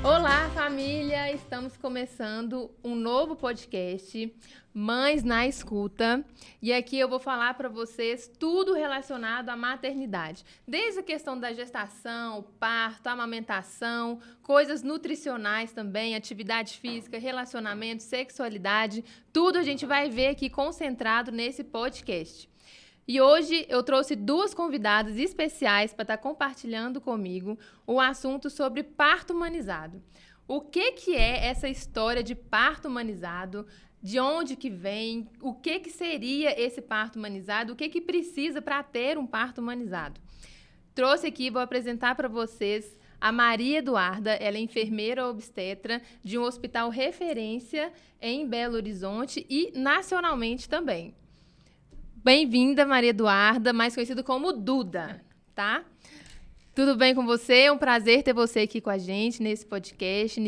Olá, família! Estamos começando um novo podcast, Mães na Escuta. E aqui eu vou falar para vocês tudo relacionado à maternidade. Desde a questão da gestação, parto, amamentação, coisas nutricionais também, atividade física, relacionamento, sexualidade. Tudo a gente vai ver aqui concentrado nesse podcast. E hoje eu trouxe duas convidadas especiais para estar compartilhando comigo o assunto sobre parto humanizado. O que é essa história de parto humanizado? De onde que vem? O que seria esse parto humanizado? O que precisa para ter um parto humanizado? Trouxe aqui, vou apresentar para vocês a Maria Eduarda. Ela é enfermeira obstetra de um hospital referência em Belo Horizonte e nacionalmente também. Bem-vinda, Maria Eduarda, mais conhecida como Duda, tá? Tudo bem com você? É um prazer ter você aqui com a gente nesse podcast,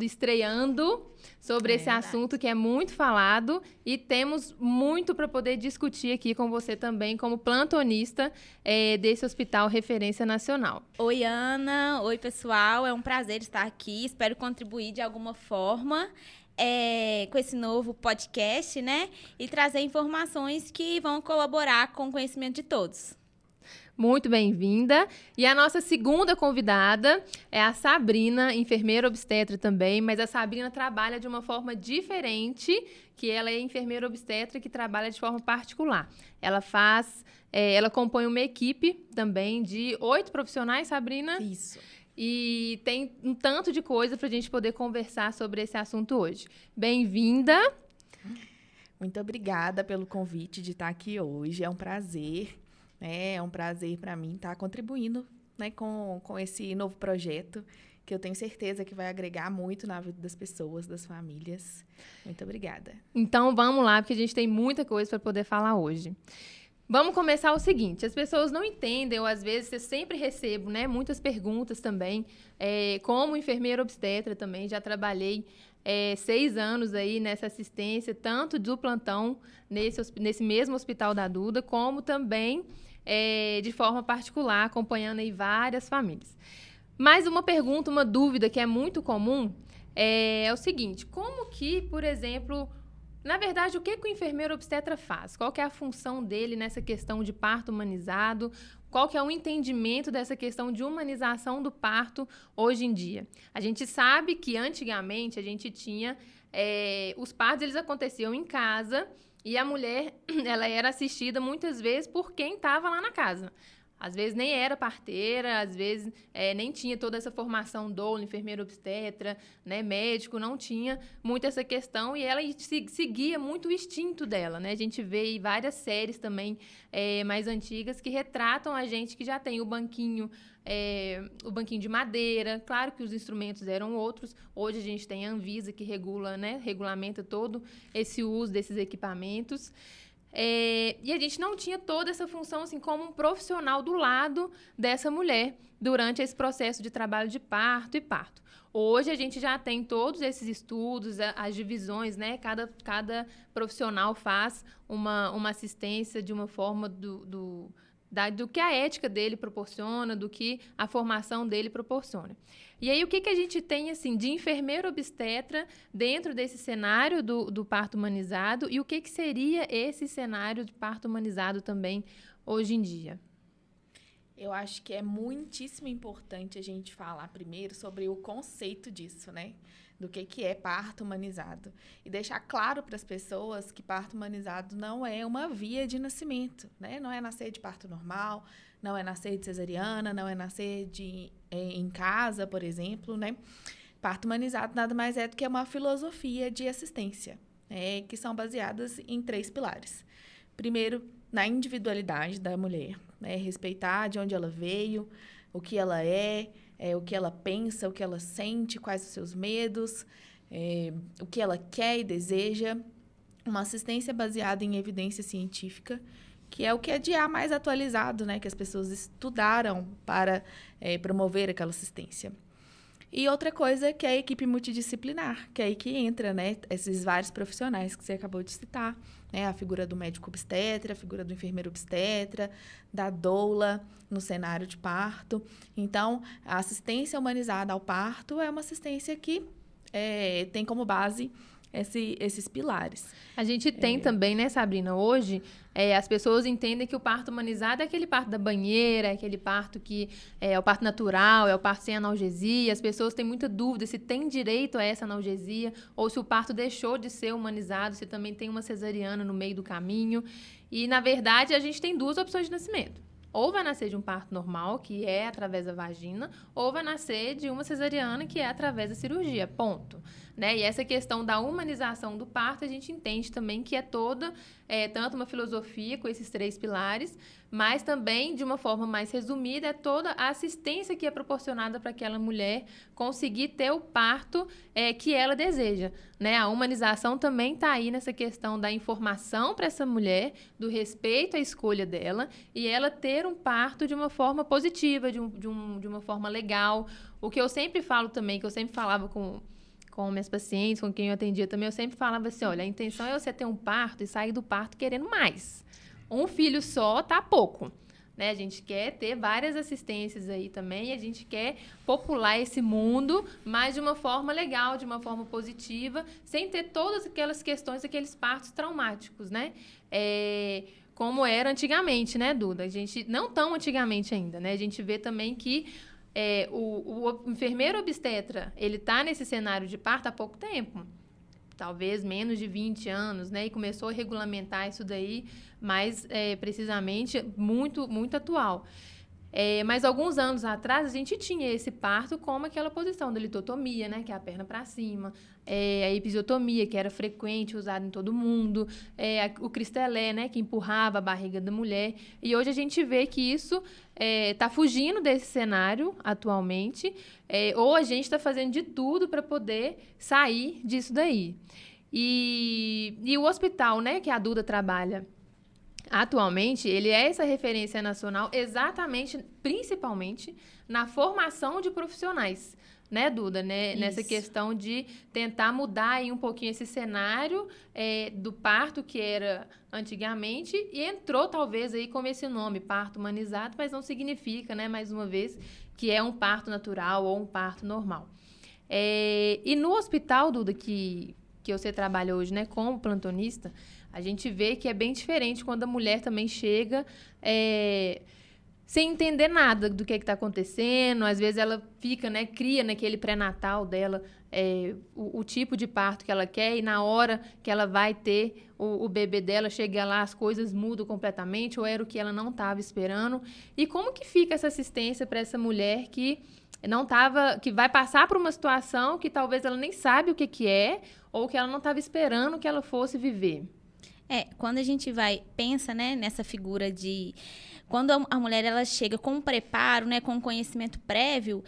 estreando sobre esse assunto que é muito falado e temos muito para poder discutir aqui com você também como plantonista desse Hospital Referência Nacional. Oi, Ana. Oi, pessoal. É um prazer estar aqui. Espero contribuir de alguma forma com esse novo podcast, né? E trazer informações que vão colaborar com o conhecimento de todos. Muito bem-vinda. E a nossa segunda convidada é a Sabrina, enfermeira obstetra também, mas a Sabrina trabalha de uma forma diferente, que ela é enfermeira obstetra que trabalha de forma particular. Ela compõe uma equipe também de 8 profissionais, Sabrina? Isso. E tem um tanto de coisa para a gente poder conversar sobre esse assunto hoje. Bem-vinda. Muito obrigada pelo convite de estar aqui hoje. É um prazer, né? É um prazer para mim estar contribuindo, né, com esse novo projeto, que eu tenho certeza que vai agregar muito na vida das pessoas, das famílias. Muito obrigada. Então, vamos lá, porque a gente tem muita coisa para poder falar hoje. Vamos começar o seguinte, as pessoas não entendem, ou às vezes eu sempre recebo, né, muitas perguntas também, como enfermeira obstetra também, já trabalhei 6 anos aí nessa assistência, tanto do plantão nesse mesmo Hospital da Duda, como também de forma particular, acompanhando aí várias famílias. Mas uma pergunta, uma dúvida que é muito comum é o seguinte, como que, por exemplo... Na verdade, o que o enfermeiro obstetra faz? Qual que é a função dele nessa questão de parto humanizado? Qual que é o entendimento dessa questão de humanização do parto hoje em dia? A gente sabe que antigamente a gente tinha... os partos eles aconteciam em casa e a mulher ela era assistida muitas vezes por quem estava lá na casa. Às vezes nem era parteira, às vezes nem tinha toda essa formação doula, enfermeira obstetra, né, médico, não tinha muito essa questão e ela seguia muito o instinto dela, né? A gente vê aí várias séries também mais antigas que retratam a gente que já tem o banquinho de madeira. Claro que os instrumentos eram outros. Hoje a gente tem a Anvisa que regula, né, regulamenta todo esse uso desses equipamentos. E a gente não tinha toda essa função assim, como um profissional do lado dessa mulher durante esse processo de trabalho de parto e parto. Hoje a gente já tem todos esses estudos, as divisões, né? Cada profissional faz uma assistência de uma forma do que a ética dele proporciona, do que a formação dele proporciona. E aí, o que a gente tem assim, de enfermeiro obstetra dentro desse cenário do parto humanizado e o que seria esse cenário de parto humanizado também hoje em dia? Eu acho que é muitíssimo importante a gente falar primeiro sobre o conceito disso, né? Do que é parto humanizado. E deixar claro para as pessoas que parto humanizado não é uma via de nascimento, né? Não é nascer de parto normal, não é nascer de cesariana, não é nascer em casa, por exemplo, né? Parto humanizado nada mais é do que uma filosofia de assistência, né? Que são baseadas em 3 pilares. Primeiro, na individualidade da mulher, né? Respeitar de onde ela veio, o que ela o que ela pensa, o que ela sente, quais os seus medos, o que ela quer e deseja. Uma assistência baseada em evidência científica, que é o que é de mais atualizado, né? Que as pessoas estudaram para promover aquela assistência. E outra coisa que é a equipe multidisciplinar, que é aí que entra, né, esses vários profissionais que você acabou de citar, né, a figura do médico obstetra, a figura do enfermeiro obstetra, da doula no cenário de parto. Então, a assistência humanizada ao parto é uma assistência que tem como base esses pilares. A gente tem também, né, Sabrina, hoje, as pessoas entendem que o parto humanizado é aquele parto da banheira, é aquele parto que é o parto natural, é o parto sem analgesia. As pessoas têm muita dúvida se tem direito a essa analgesia ou se o parto deixou de ser humanizado, se também tem uma cesariana no meio do caminho. E, na verdade, a gente tem duas opções de nascimento. Ou vai nascer de um parto normal, que é através da vagina, ou vai nascer de uma cesariana, que é através da cirurgia, ponto. Né? E essa questão da humanização do parto, a gente entende também que é toda, tanto uma filosofia com esses 3 pilares, mas também, de uma forma mais resumida, é toda a assistência que é proporcionada para aquela mulher conseguir ter o parto que ela deseja. Né? A humanização também está aí nessa questão da informação para essa mulher, do respeito à escolha dela, e ela ter um parto de uma forma positiva, de uma forma legal. O que eu sempre falo também, que eu sempre falava com minhas pacientes, com quem eu atendia também, eu sempre falava assim, olha, a intenção é você ter um parto e sair do parto querendo mais. Um filho só tá pouco, né? A gente quer ter várias assistências aí também, a gente quer popular esse mundo, mas de uma forma legal, de uma forma positiva, sem ter todas aquelas questões, aqueles partos traumáticos, né? Como era antigamente, né, Duda? A gente, não tão antigamente ainda, né? A gente vê também que o enfermeiro obstetra, ele está nesse cenário de parto há pouco tempo, talvez menos de 20 anos, né? E começou a regulamentar isso daí, mais precisamente, muito, muito atual. Mas alguns anos atrás, a gente tinha esse parto como aquela posição da litotomia, né? Que é a perna para cima, a episiotomia, que era frequente, usada em todo mundo, o cristelé, né? Que empurrava a barriga da mulher. E hoje a gente vê que isso está fugindo desse cenário atualmente, ou a gente está fazendo de tudo para poder sair disso daí. E o hospital, né? Que a Duda trabalha, atualmente, ele é essa referência nacional exatamente, principalmente, na formação de profissionais, né, Duda? Né? Nessa questão de tentar mudar aí um pouquinho esse cenário do parto que era antigamente e entrou, talvez, aí como esse nome, parto humanizado, mas não significa, né, mais uma vez, que é um parto natural ou um parto normal. E no hospital, Duda, que você trabalha hoje, né, como plantonista, a gente vê que é bem diferente quando a mulher também chega sem entender nada do que está acontecendo. Às vezes ela fica, né, cria naquele pré-natal dela o tipo de parto que ela quer e na hora que ela vai ter o bebê dela, chega lá, as coisas mudam completamente ou era o que ela não estava esperando. E como que fica essa assistência para essa mulher que que vai passar por uma situação que talvez ela nem sabe o que é ou que ela não estava esperando que ela fosse viver? Quando a gente pensa, né, nessa figura de... Quando a mulher ela chega com um preparo, né, com um conhecimento prévio,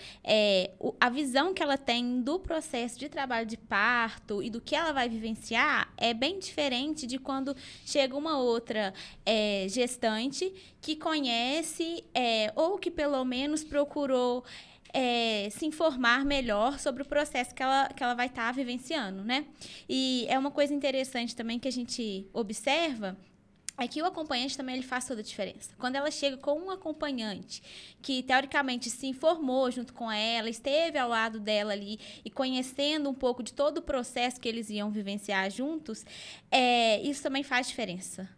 a visão que ela tem do processo de trabalho de parto e do que ela vai vivenciar é bem diferente de quando chega uma outra gestante que conhece ou que pelo menos procurou se informar melhor sobre o processo que ela vai estar vivenciando, né? E é uma coisa interessante também que a gente observa é que o acompanhante também ele faz toda a diferença. Quando ela chega com um acompanhante que, teoricamente, se informou junto com ela, esteve ao lado dela ali e conhecendo um pouco de todo o processo que eles iam vivenciar juntos, isso também faz diferença.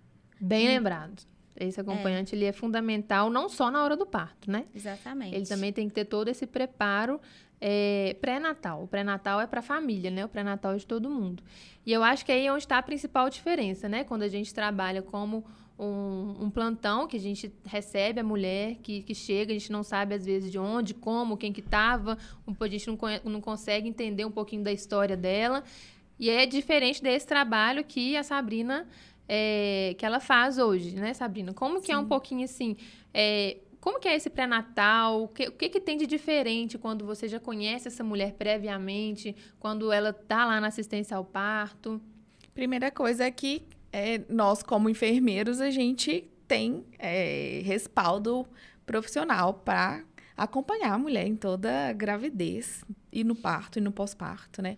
Bem lembrado. Esse acompanhante ele é fundamental não só na hora do parto, né? Exatamente. Ele também tem que ter todo esse preparo pré-natal. O pré-natal é para a família, né? O pré-natal é de todo mundo. E eu acho que aí é onde está a principal diferença, né? Quando a gente trabalha como um plantão, que a gente recebe a mulher que chega, a gente não sabe às vezes de onde, como, quem que estava, a gente não consegue entender um pouquinho da história dela. E é diferente desse trabalho que a Sabrina... que ela faz hoje, né, Sabrina? Como que é um pouquinho assim... como que é esse pré-natal? O que tem de diferente quando você já conhece essa mulher previamente, quando ela está lá na assistência ao parto? Primeira coisa é que nós, como enfermeiros, a gente tem respaldo profissional para acompanhar a mulher em toda a gravidez, e no parto e no pós-parto, né?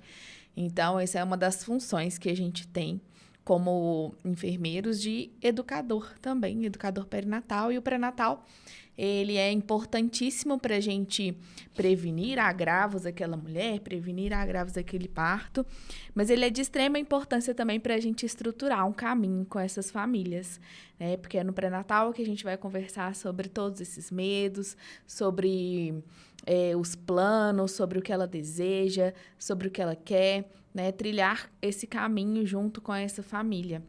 Então, essa é uma das funções que a gente tem como enfermeiros de educador também, educador perinatal. E o pré-natal, ele é importantíssimo para a gente prevenir agravos daquela mulher, prevenir agravos daquele parto, mas ele é de extrema importância também para a gente estruturar um caminho com essas famílias, né? Porque é no pré-natal que a gente vai conversar sobre todos esses medos, sobre os planos, sobre o que ela deseja, sobre o que ela quer, né? Trilhar esse caminho junto com essa família.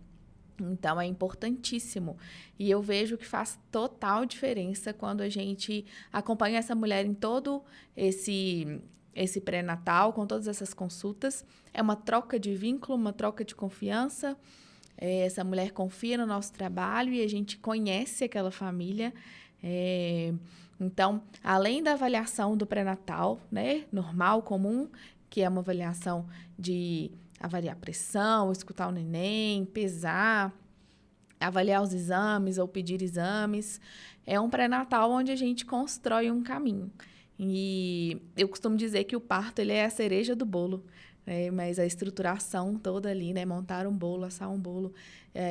Então, é importantíssimo. E eu vejo que faz total diferença quando a gente acompanha essa mulher em todo esse pré-natal, com todas essas consultas. É uma troca de vínculo, uma troca de confiança. Essa mulher confia no nosso trabalho e a gente conhece aquela família. Então, além da avaliação do pré-natal, né, normal, comum, que é uma avaliação de avaliar a pressão, escutar o neném, pesar, avaliar os exames ou pedir exames. É um pré-natal onde a gente constrói um caminho. E eu costumo dizer que o parto ele é a cereja do bolo, né? Mas a estruturação toda ali, né? Montar um bolo, assar um bolo,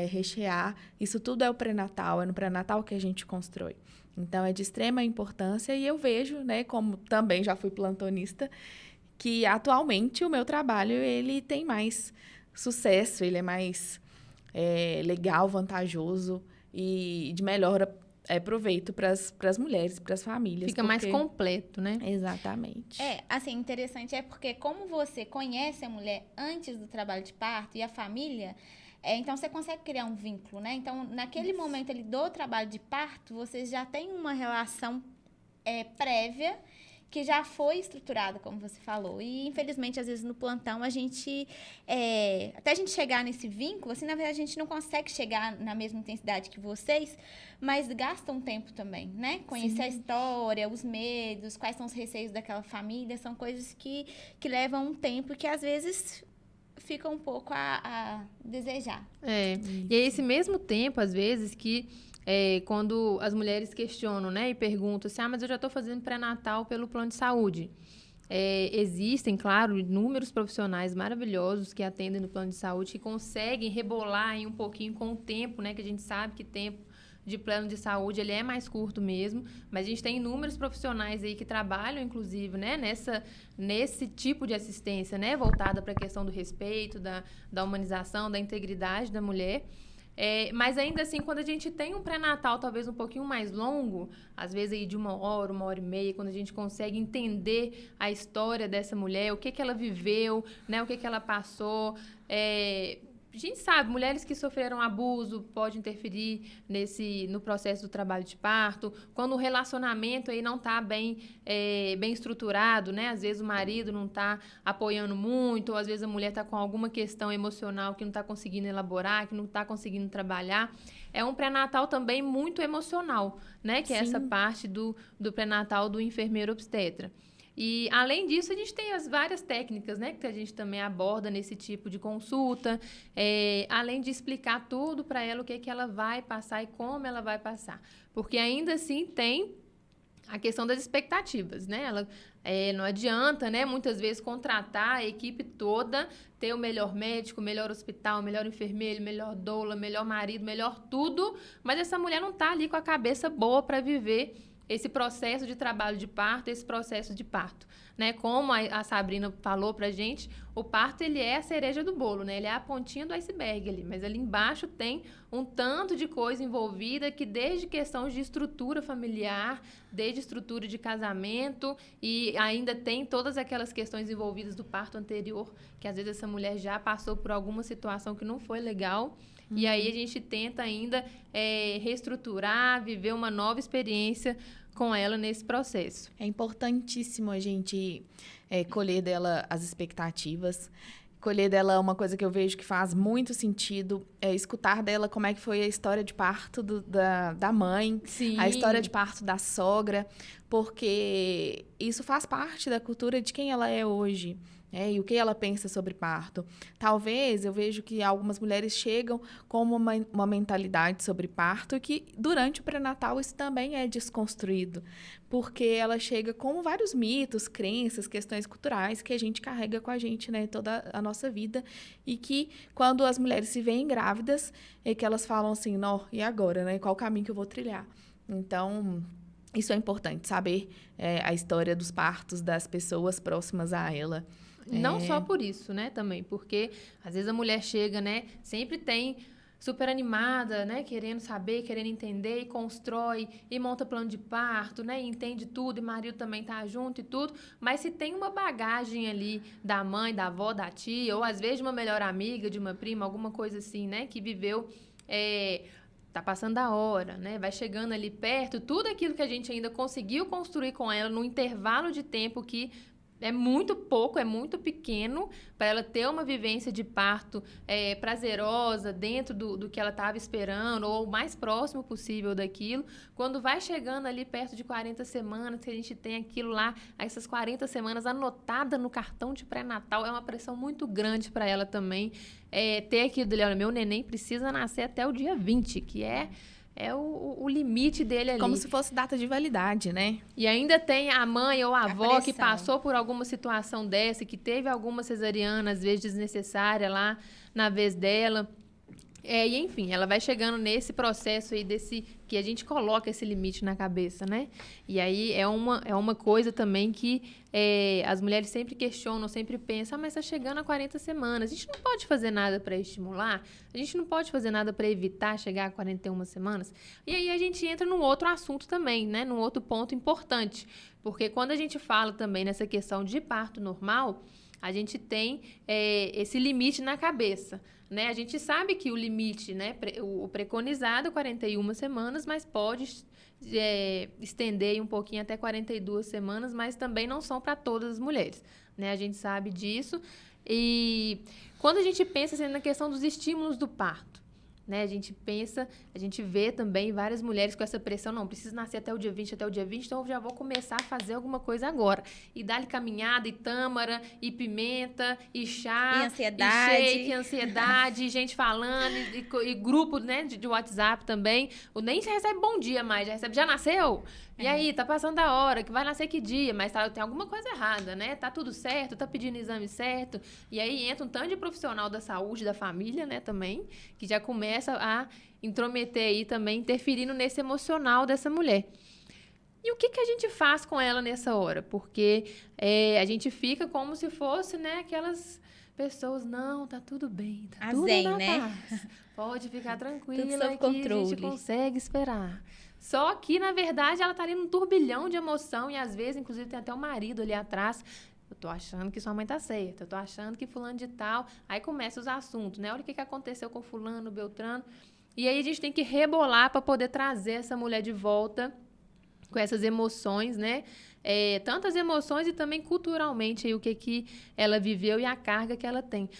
rechear, isso tudo é o pré-natal, é no pré-natal que a gente constrói. Então, é de extrema importância e eu vejo, né, como também já fui plantonista, que atualmente o meu trabalho ele tem mais sucesso, ele é mais legal, vantajoso e de melhor proveito para as mulheres, para as famílias. Fica mais completo, né? Exatamente. Assim, interessante porque como você conhece a mulher antes do trabalho de parto e a família, então você consegue criar um vínculo, né? Então, naquele momento ali do trabalho de parto, vocês já têm uma relação prévia que já foi estruturada, como você falou. E, infelizmente, às vezes, no plantão, a gente... até a gente chegar nesse vínculo, assim, na verdade, a gente não consegue chegar na mesma intensidade que vocês, mas gasta um tempo também, né? Conhecer a história, os medos, quais são os receios daquela família, são coisas que levam um tempo e que, às vezes, fica um pouco a desejar. E é esse mesmo tempo, às vezes, que... quando as mulheres questionam, né, e perguntam assim, mas eu já estou fazendo pré-natal pelo plano de saúde. Existem, claro, inúmeros profissionais maravilhosos que atendem no plano de saúde, que conseguem rebolar aí um pouquinho com o tempo, né, que a gente sabe que tempo de plano de saúde ele é mais curto mesmo, mas a gente tem inúmeros profissionais aí que trabalham, inclusive, né, nesse tipo de assistência, né, voltada para a questão do respeito, da humanização, da integridade da mulher. Mas ainda assim, quando a gente tem um pré-natal talvez um pouquinho mais longo, às vezes aí de 1 hora, 1h30, quando a gente consegue entender a história dessa mulher, o que ela viveu, né, o que ela passou, a gente sabe, mulheres que sofreram abuso pode interferir no processo do trabalho de parto. Quando o relacionamento aí não está bem estruturado, né? Às vezes o marido não está apoiando muito, ou às vezes a mulher está com alguma questão emocional que não está conseguindo elaborar, que não está conseguindo trabalhar. É um pré-natal também muito emocional, né? Que é essa parte do pré-natal do enfermeiro obstetra. E, além disso, a gente tem as várias técnicas, né, que a gente também aborda nesse tipo de consulta, além de explicar tudo para ela o que ela vai passar e como ela vai passar. Porque, ainda assim, tem a questão das expectativas, né? Não adianta, né, muitas vezes, contratar a equipe toda, ter o melhor médico, o melhor hospital, o melhor enfermeiro, o melhor doula, o melhor marido, o melhor tudo, mas essa mulher não está ali com a cabeça boa para viver esse processo de trabalho de parto, esse processo de parto, né? Como a Sabrina falou pra gente, o parto, ele é a cereja do bolo, né? Ele é a pontinha do iceberg ali, mas ali embaixo tem um tanto de coisa envolvida que desde questões de estrutura familiar, desde estrutura de casamento e ainda tem todas aquelas questões envolvidas do parto anterior, que às vezes essa mulher já passou por alguma situação que não foi legal. E aí a gente tenta ainda reestruturar, viver uma nova experiência com ela nesse processo. É importantíssimo a gente colher dela as expectativas, colher dela uma coisa que eu vejo que faz muito sentido, escutar dela como é que foi a história de parto da mãe, Sim. A história de parto da sogra, porque isso faz parte da cultura de quem ela é hoje. E o que ela pensa sobre parto. Talvez eu vejo que algumas mulheres chegam com uma mentalidade sobre parto que durante o pré-natal isso também é desconstruído, porque ela chega com vários mitos, crenças, questões culturais que a gente carrega com a gente, né, toda a nossa vida, e que quando as mulheres se veem grávidas é que elas falam assim, não, e agora, né, qual o caminho que eu vou trilhar? Então, isso é importante, saber a história dos partos das pessoas próximas a ela. Não só por isso, né, também, porque às vezes a mulher chega, né, sempre tem super animada, né, querendo saber, querendo entender, e constrói, e monta plano de parto, né, e entende tudo, e marido também tá junto e tudo, mas se tem uma bagagem ali da mãe, da avó, da tia, ou às vezes de uma melhor amiga, de uma prima, alguma coisa assim, né, que viveu, tá passando da hora, né, vai chegando ali perto, tudo aquilo que a gente ainda conseguiu construir com ela no intervalo de tempo que é muito pouco, é muito pequeno para ela ter uma vivência de parto prazerosa dentro do que ela estava esperando, ou o mais próximo possível daquilo. Quando vai chegando ali perto de 40 semanas, que a gente tem aquilo lá, essas 40 semanas anotada no cartão de pré-natal, é uma pressão muito grande para ela também. Ter aquilo dele, olha, meu neném precisa nascer até o dia 20, que é o limite dele ali. Como se fosse data de validade, né? E ainda tem a mãe ou a avó que pressão. passou por alguma situação dessa, que teve alguma cesariana, às vezes desnecessária lá na vez dela. E enfim, ela vai chegando nesse processo aí que a gente coloca esse limite na cabeça, né? E aí é uma coisa também que as mulheres sempre questionam, sempre pensam, mas tá chegando a 40 semanas, a gente não pode fazer nada para estimular, a gente não pode fazer nada para evitar chegar a 41 semanas. E aí a gente entra num outro assunto também, né? Num outro ponto importante, porque quando a gente fala também nessa questão de parto normal, a gente tem esse limite na cabeça, né? A gente sabe que o limite, né, o preconizado é 41 semanas, mas pode estender um pouquinho até 42 semanas, mas também não são para todas as mulheres, né? A gente sabe disso. E quando a gente pensa assim, na questão dos estímulos do parto, né? A gente vê também várias mulheres com essa pressão, não, preciso nascer até o dia 20, então eu já vou começar a fazer alguma coisa agora. E dá-lhe caminhada, e tâmara, e pimenta, e chá, e ansiedade, e shake, ansiedade, gente falando, e grupo, né, de WhatsApp também. Nem se recebe bom dia mais, já recebe, já nasceu? E aí, tá passando da hora, que vai nascer que dia? Mas tem alguma coisa errada, né? Tá tudo certo, tá pedindo exame certo. E aí entra um tanto de profissional da saúde, da família, né, também, que já começa a intrometer aí também, interferindo nesse emocional dessa mulher. E o que a gente faz com ela nessa hora? Porque a gente fica como se fosse, né, aquelas pessoas, não, tá tudo bem, tá tudo na paz. Pode ficar tranquila, tudo sob que a controle. gente consegue esperar. Só que, na verdade, ela tá ali num turbilhão de emoção e, às vezes, inclusive, tem até o marido ali atrás. Eu tô achando que sua mãe tá certa, eu tô achando que fulano de tal. Aí começam os assuntos, né? Olha o que aconteceu com fulano, Beltrano. E aí a gente tem que rebolar para poder trazer essa mulher de volta com essas emoções, né? Tantas emoções e também culturalmente aí, o que ela viveu e a carga que ela tem.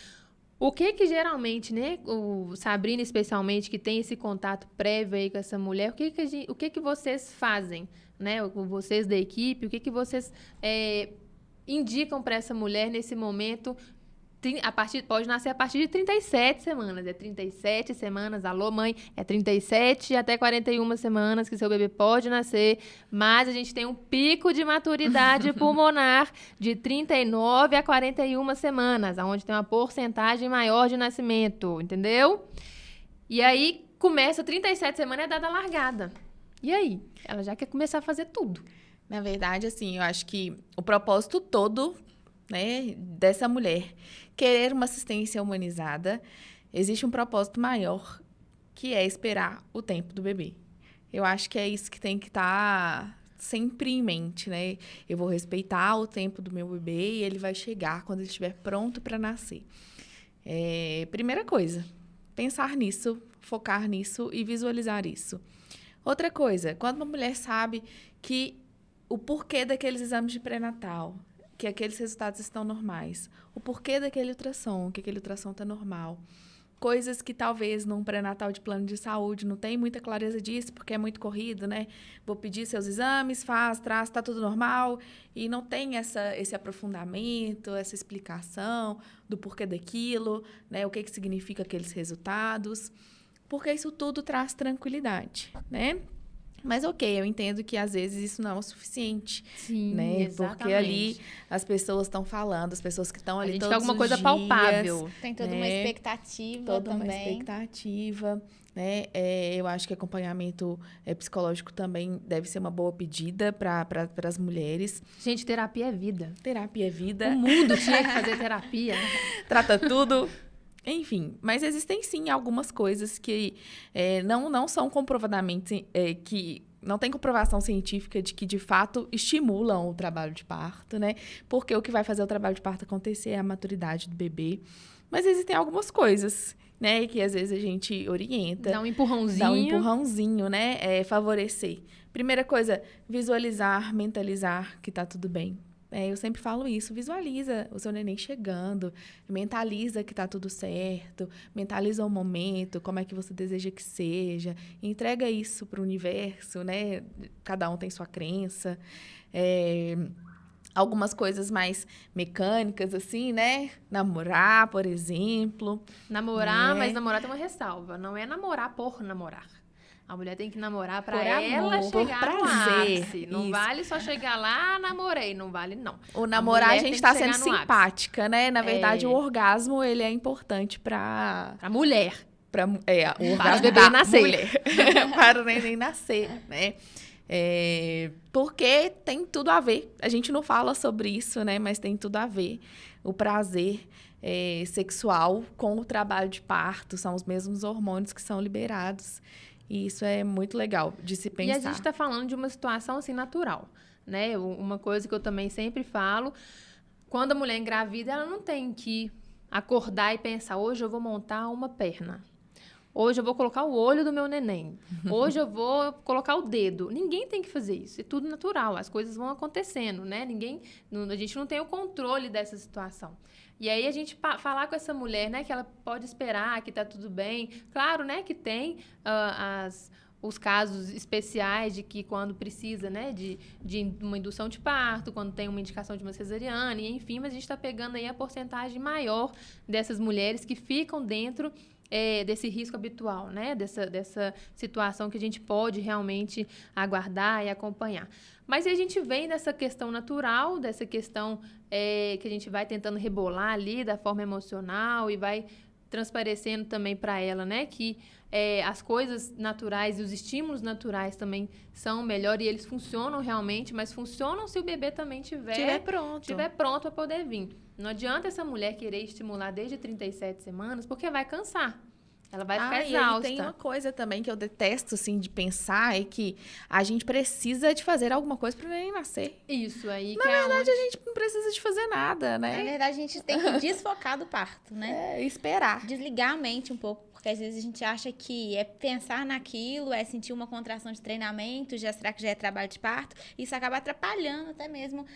O que geralmente, né, o Sabrina especialmente, que tem esse contato prévio aí com essa mulher, o que vocês fazem, né, vocês da equipe, o que vocês indicam para essa mulher nesse momento? Pode nascer a partir de 37 semanas. 37 semanas, alô mãe, 37 até 41 semanas que seu bebê pode nascer, mas a gente tem um pico de maturidade pulmonar de 39 a 41 semanas, onde tem uma porcentagem maior de nascimento, entendeu? E aí, começa 37 semanas, é dada a largada. E aí? Ela já quer começar a fazer tudo. Na verdade, assim, eu acho que o propósito todo, né, dessa mulher querer uma assistência humanizada, existe um propósito maior, que é esperar o tempo do bebê. Eu acho que é isso que tem que estar sempre em mente, né? Eu vou respeitar o tempo do meu bebê e ele vai chegar quando ele estiver pronto para nascer. Primeira coisa, pensar nisso, focar nisso e visualizar isso. Outra coisa, quando uma mulher sabe que o porquê daqueles exames de pré-natal, que aqueles resultados estão normais, o porquê daquele ultrassom, que aquele ultrassom está normal, coisas que talvez num pré-natal de plano de saúde não tem muita clareza disso, porque é muito corrido, né? Vou pedir seus exames, traz, tá tudo normal, e não tem esse aprofundamento, essa explicação do porquê daquilo, né? O que significa aqueles resultados, porque isso tudo traz tranquilidade, né? Mas ok, eu entendo que às vezes isso não é o suficiente. Sim, né? exatamente. Porque ali as pessoas estão falando, as pessoas que estão ali a gente todos quer alguma os coisa dias, palpável. Tem toda né? uma expectativa Toda também. uma expectativa, né? Eu acho que acompanhamento psicológico também deve ser uma boa pedida para as mulheres. Gente, terapia é vida. Terapia é vida. O mundo tinha que fazer terapia. Trata tudo. Enfim, mas existem sim algumas coisas que não são comprovadamente, que não tem comprovação científica de que de fato estimulam o trabalho de parto, né? Porque o que vai fazer o trabalho de parto acontecer é a maturidade do bebê. Mas existem algumas coisas, né? Que às vezes a gente orienta. Dá um empurrãozinho. Né? Favorecer. Primeira coisa, visualizar, mentalizar que tá tudo bem. Eu sempre falo isso, visualiza o seu neném chegando, mentaliza que tá tudo certo, mentaliza o momento, como é que você deseja que seja, entrega isso para o universo, né? Cada um tem sua crença. Algumas coisas mais mecânicas, assim, né? Namorar, por exemplo. Namorar, né? mas namorar tem uma ressalva, não é namorar por namorar. A mulher tem que namorar pra Por ela amor, chegar por no prazer, ápice. Não isso. vale só chegar lá, namorei. Não vale, não. O namorar, a mulher gente tem tá que sendo chegar no ápice. simpática, né? Na verdade, o orgasmo, ele é importante Pra mulher. o orgasmo Para o bebê da nascer. mulher. Para o neném nascer, né? Porque tem tudo a ver. A gente não fala sobre isso, né? Mas tem tudo a ver. O prazer sexual com o trabalho de parto. São os mesmos hormônios que são liberados. E isso é muito legal de se pensar. E a gente está falando de uma situação assim natural, né? Uma coisa que eu também sempre falo, quando a mulher engravida, ela não tem que acordar e pensar, hoje eu vou montar uma perna. Hoje eu vou colocar o olho do meu neném. Hoje eu vou colocar o dedo. Ninguém tem que fazer isso. É tudo natural. As coisas vão acontecendo, né? A gente não tem o controle dessa situação. E aí a gente falar com essa mulher, né? Que ela pode esperar, que tá tudo bem. Claro, né? Que tem os casos especiais de que quando precisa, né? De uma indução de parto, quando tem uma indicação de uma cesariana, e enfim. Mas a gente está pegando aí a porcentagem maior dessas mulheres que ficam dentro desse risco habitual, né? Dessa situação que a gente pode realmente aguardar e acompanhar. Mas a gente vem dessa questão natural, dessa questão que a gente vai tentando rebolar ali da forma emocional e vai transparecendo também para ela, né? Que as coisas naturais e os estímulos naturais também são melhor e eles funcionam realmente, mas funcionam se o bebê também tiver pronto para poder vir. Não adianta essa mulher querer estimular desde 37 semanas, porque vai cansar. Ela vai ficar exausta. E tem uma coisa também que eu detesto, assim, de pensar, é que a gente precisa de fazer alguma coisa para o neném nascer. Isso aí. Na verdade, a gente não precisa de fazer nada, né? Na verdade, a gente tem que desfocar do parto, né? Esperar. Desligar a mente um pouco, porque às vezes a gente acha que é pensar naquilo, é sentir uma contração de treinamento, será que já é trabalho de parto? Isso acaba atrapalhando até mesmo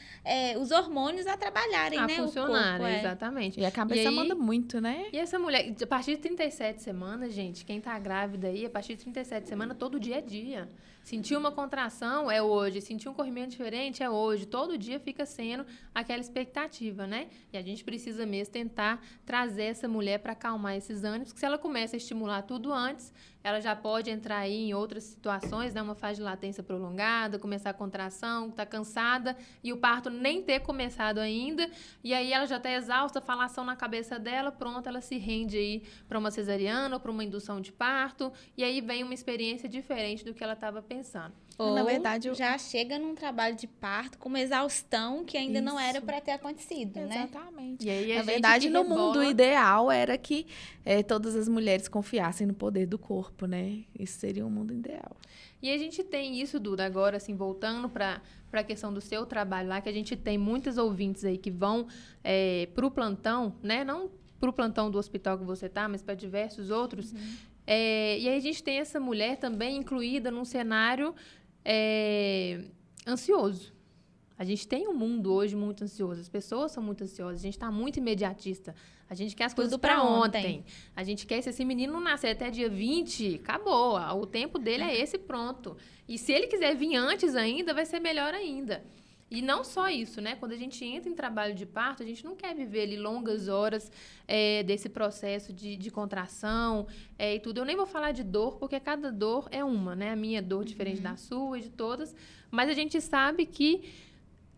os hormônios a trabalharem, né? Funcionar, o corpo, exatamente. E a cabeça manda muito, né? E essa mulher, a partir de 37 semanas, gente, quem tá grávida aí, a partir de 37 semanas, todo dia é dia. Sentiu uma contração, é hoje. Sentiu um corrimento diferente, é hoje. Todo dia fica sendo aquela expectativa, né? E a gente precisa mesmo tentar trazer essa mulher para acalmar esses ânimos, porque se ela começa a estimular tudo antes, ela já pode entrar aí em outras situações, né? Uma fase de latência prolongada, começar a contração, tá cansada, e o parto nem ter começado ainda, e aí ela já tá exausta, falação na cabeça dela, pronto, ela se rende aí para uma cesariana ou para uma indução de parto, e aí vem uma experiência diferente do que ela estava pensando. Ou, na verdade, já chega num trabalho de parto com uma exaustão que ainda não era para ter acontecido, né? Exatamente. E aí na verdade, no mundo ideal era que todas as mulheres confiassem no poder do corpo, né? Isso seria um mundo ideal. E a gente tem isso, Duda, agora, assim, voltando para a questão do seu trabalho lá, que a gente tem muitos ouvintes aí que vão para o plantão, né? Não para o plantão do hospital que você tá, mas para diversos outros. E aí a gente tem essa mulher também incluída num cenário ansioso. A gente tem um mundo hoje muito ansioso, as pessoas são muito ansiosas, a gente está muito imediatista. A gente quer as coisas para ontem. A gente quer, se esse menino não nascer até dia 20, acabou. O tempo dele é esse, pronto. E se ele quiser vir antes ainda, vai ser melhor ainda. E não só isso, né? Quando a gente entra em trabalho de parto, a gente não quer viver ali longas horas desse processo de contração e tudo. Eu nem vou falar de dor, porque cada dor é uma, né? A minha dor diferente da sua e de todas. Mas a gente sabe que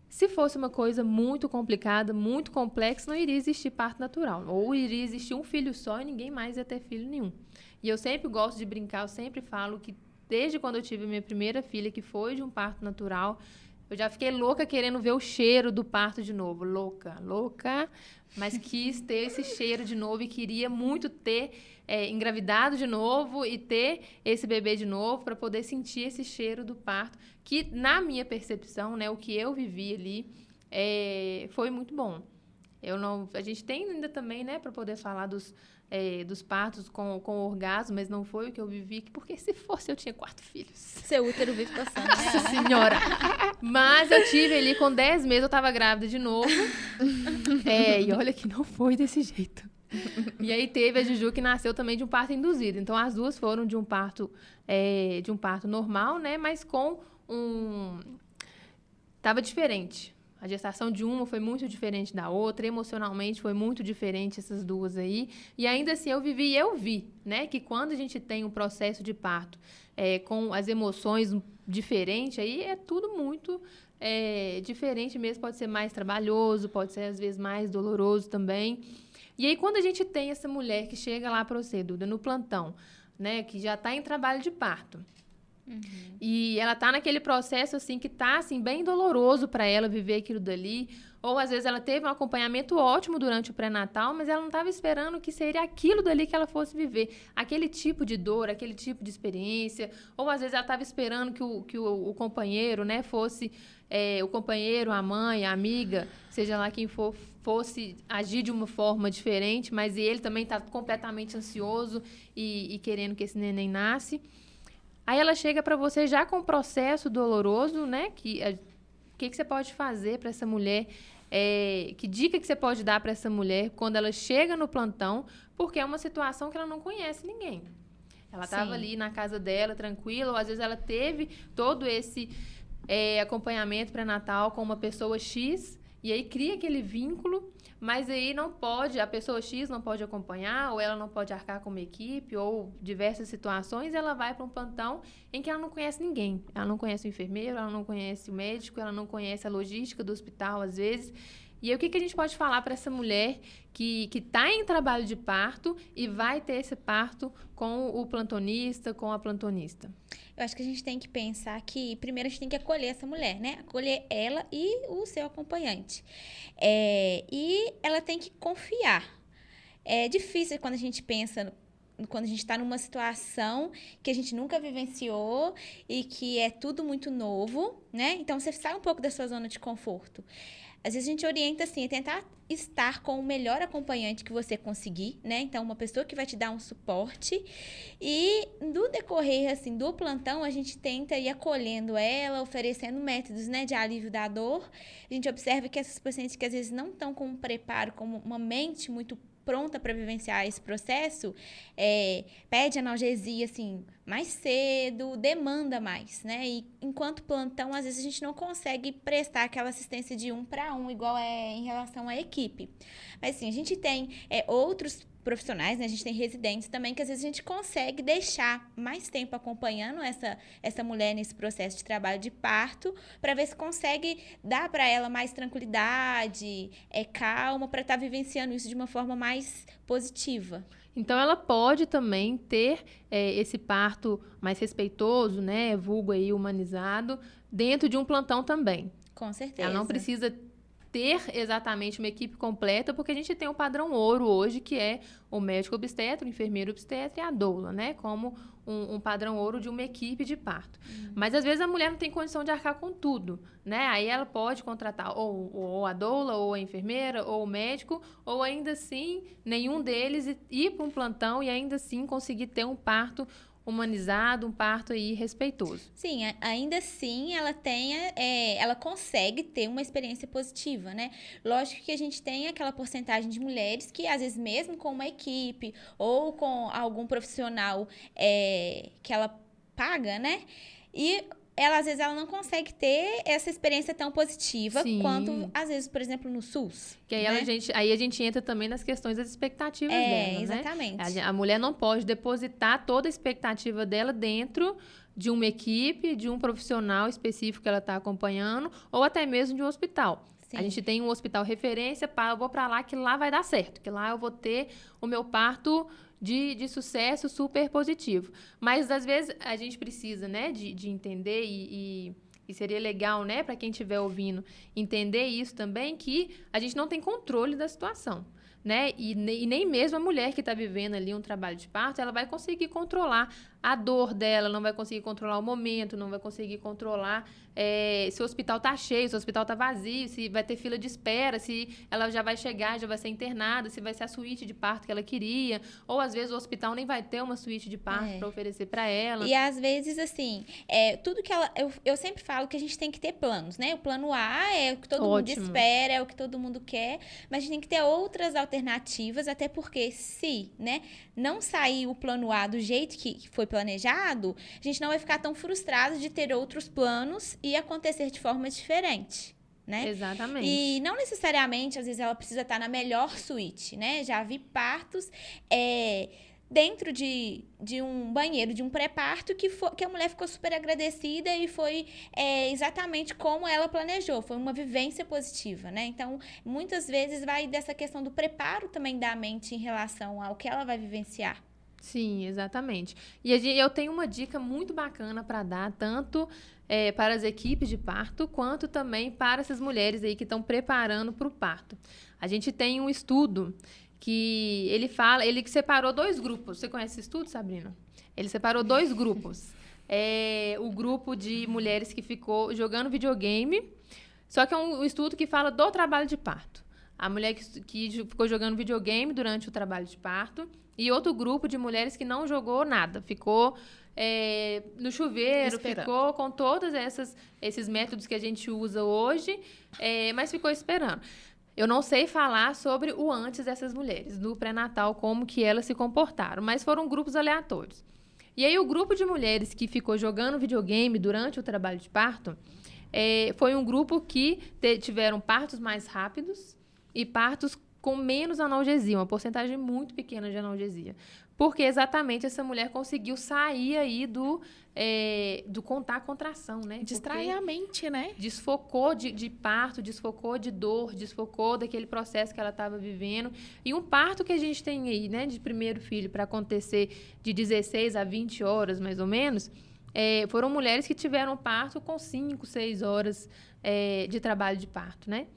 se fosse uma coisa muito complicada, muito complexa, não iria existir parto natural. Ou iria existir um filho só e ninguém mais ia ter filho nenhum. E eu sempre gosto de brincar, eu sempre falo que desde quando eu tive minha primeira filha, que foi de um parto natural, eu já fiquei louca querendo ver o cheiro do parto de novo. Louca, mas quis ter esse cheiro de novo e queria muito ter engravidado de novo e ter esse bebê de novo para poder sentir esse cheiro do parto, que na minha percepção, né, o que eu vivi ali foi muito bom. A gente tem ainda também, né, para poder falar dos partos com orgasmo, mas não foi o que eu vivi, porque se fosse eu tinha 4 filhos. Seu útero vive passando, né? Nossa senhora! Mas eu tive ali, com 10 meses, eu tava grávida de novo. E olha que não foi desse jeito. E aí teve a Juju, que nasceu também de um parto induzido. Então, as duas foram de um parto normal, né? Mas com tava diferente. A gestação de uma foi muito diferente da outra, emocionalmente foi muito diferente essas duas aí. E ainda assim eu vi, né? Que quando a gente tem um processo de parto com as emoções diferentes, aí é tudo muito diferente mesmo. Pode ser mais trabalhoso, pode ser às vezes mais doloroso também. E aí quando a gente tem essa mulher que chega lá para você, Duda, no plantão, né? Que já está em trabalho de parto. E ela tá naquele processo, assim, que tá, assim, bem doloroso para ela viver aquilo dali. Ou, às vezes, ela teve um acompanhamento ótimo durante o pré-natal, mas ela não estava esperando que seria aquilo dali que ela fosse viver. Aquele tipo de dor, aquele tipo de experiência. Ou, às vezes, ela estava esperando que o companheiro, né, fosse... o companheiro, a mãe, a amiga, seja lá quem for, fosse agir de uma forma diferente, mas ele também está completamente ansioso e querendo que esse neném nasce. Aí ela chega para você já com um processo doloroso, né? O que você pode fazer para essa mulher? Que dica que você pode dar para essa mulher quando ela chega no plantão? Porque é uma situação que ela não conhece ninguém. Ela estava ali na casa dela, tranquila, ou às vezes ela teve todo esse acompanhamento pré-natal com uma pessoa X, e aí cria aquele vínculo, mas aí a pessoa X não pode acompanhar, ou ela não pode arcar com uma equipe, ou diversas situações, ela vai para um plantão em que ela não conhece ninguém. Ela não conhece o enfermeiro, ela não conhece o médico, ela não conhece a logística do hospital, às vezes. E aí, o que a gente pode falar para essa mulher que está em trabalho de parto e vai ter esse parto com o plantonista, com a plantonista? Eu acho que a gente tem que pensar que, primeiro, a gente tem que acolher essa mulher, né? Acolher ela e o seu acompanhante. E ela tem que confiar. É difícil quando a gente pensa, quando a gente está numa situação que a gente nunca vivenciou e que é tudo muito novo, né? Então, você sai um pouco da sua zona de conforto. Às vezes a gente orienta, assim, a tentar estar com o melhor acompanhante que você conseguir, né? Então, uma pessoa que vai te dar um suporte. E no decorrer, assim, do plantão, a gente tenta ir acolhendo ela, oferecendo métodos, né, de alívio da dor. A gente observa que essas pacientes que às vezes não estão com um preparo, com uma mente muito pronta para vivenciar esse processo, pede analgesia, assim, mais cedo, demanda mais, né? E enquanto plantão, às vezes a gente não consegue prestar aquela assistência de 1 para 1, igual em relação à equipe. Mas, assim, a gente tem outros profissionais, né? A gente tem residentes também, que às vezes a gente consegue deixar mais tempo acompanhando essa mulher nesse processo de trabalho de parto, para ver se consegue dar para ela mais tranquilidade, calma, para estar vivenciando isso de uma forma mais positiva. Então, ela pode também ter esse parto mais respeitoso, né, vulgo aí, humanizado, dentro de um plantão também. Com certeza. Ela não precisa ter exatamente uma equipe completa, porque a gente tem um padrão ouro hoje, que é o médico obstetra, o enfermeiro obstetra e a doula, né? Como um padrão ouro de uma equipe de parto. Mas, às vezes, a mulher não tem condição de arcar com tudo, né? Aí ela pode contratar ou a doula, ou a enfermeira, ou o médico, ou ainda assim, nenhum deles ir para um plantão e ainda assim conseguir ter um parto humanizado, um parto aí respeitoso. Sim, ainda assim ela consegue ter uma experiência positiva, né? Lógico que a gente tem aquela porcentagem de mulheres que, às vezes, mesmo com uma equipe ou com algum profissional que ela paga, né? E ela, às vezes, ela não consegue ter essa experiência tão positiva Sim. quanto, às vezes, por exemplo, no SUS. Que aí, né? aí a gente entra também nas questões das expectativas dela, exatamente. né? A mulher não pode depositar toda a expectativa dela dentro de uma equipe, de um profissional específico que ela está acompanhando, ou até mesmo de um hospital. Sim. A gente tem um hospital referência, eu vou para lá que lá vai dar certo, que lá eu vou ter o meu parto de sucesso super positivo. Mas, às vezes, a gente precisa, né, de entender e seria legal, né, para quem estiver ouvindo, entender isso também, que a gente não tem controle da situação, né? E nem mesmo a mulher que está vivendo ali um trabalho de parto, ela vai conseguir controlar a dor dela, não vai conseguir controlar o momento, não vai conseguir controlar se o hospital está cheio, se o hospital está vazio, se vai ter fila de espera, se ela já vai chegar, já vai ser internada, se vai ser a suíte de parto que ela queria, ou às vezes o hospital nem vai ter uma suíte de parto para oferecer para ela. E às vezes, assim, tudo que ela... Eu sempre falo que a gente tem que ter planos, né? O plano A é o que todo mundo espera, é o que todo mundo quer, mas a gente tem que ter outras alternativas, até porque se, né, não sair o plano A do jeito que foi planejado, a gente não vai ficar tão frustrado de ter outros planos e acontecer de forma diferente, né? Exatamente. E não necessariamente, às vezes, ela precisa estar na melhor suíte, né? Já vi partos dentro de um banheiro, de um pré-parto, que a mulher ficou super agradecida e foi exatamente como ela planejou. Foi uma vivência positiva, né? Então, muitas vezes vai dessa questão do preparo também da mente em relação ao que ela vai vivenciar. Sim, exatamente. E eu tenho uma dica muito bacana para dar, tanto para as equipes de parto, quanto também para essas mulheres aí que estão preparando para o parto. A gente tem um estudo que ele separou 2 grupos. Você conhece esse estudo, Sabrina? Ele separou 2 grupos. O grupo de mulheres que ficou jogando videogame, só que é um estudo que fala do trabalho de parto. A mulher que ficou jogando videogame durante o trabalho de parto, e outro grupo de mulheres que não jogou nada, ficou no chuveiro, ficou com todos esses métodos que a gente usa hoje, mas ficou esperando. Eu não sei falar sobre o antes dessas mulheres, no pré-natal, como que elas se comportaram, mas foram grupos aleatórios. E aí o grupo de mulheres que ficou jogando videogame durante o trabalho de parto foi um grupo que tiveram partos mais rápidos e partos com menos analgesia, uma porcentagem muito pequena de analgesia. Porque exatamente essa mulher conseguiu sair aí do contar a contração, né? Distrair a mente, né? Desfocou de parto, desfocou de dor, desfocou daquele processo que ela estava vivendo. E um parto que a gente tem aí, né, de primeiro filho, para acontecer de 16 a 20 horas, mais ou menos, foram mulheres que tiveram parto com 5, 6 horas de trabalho de parto, né?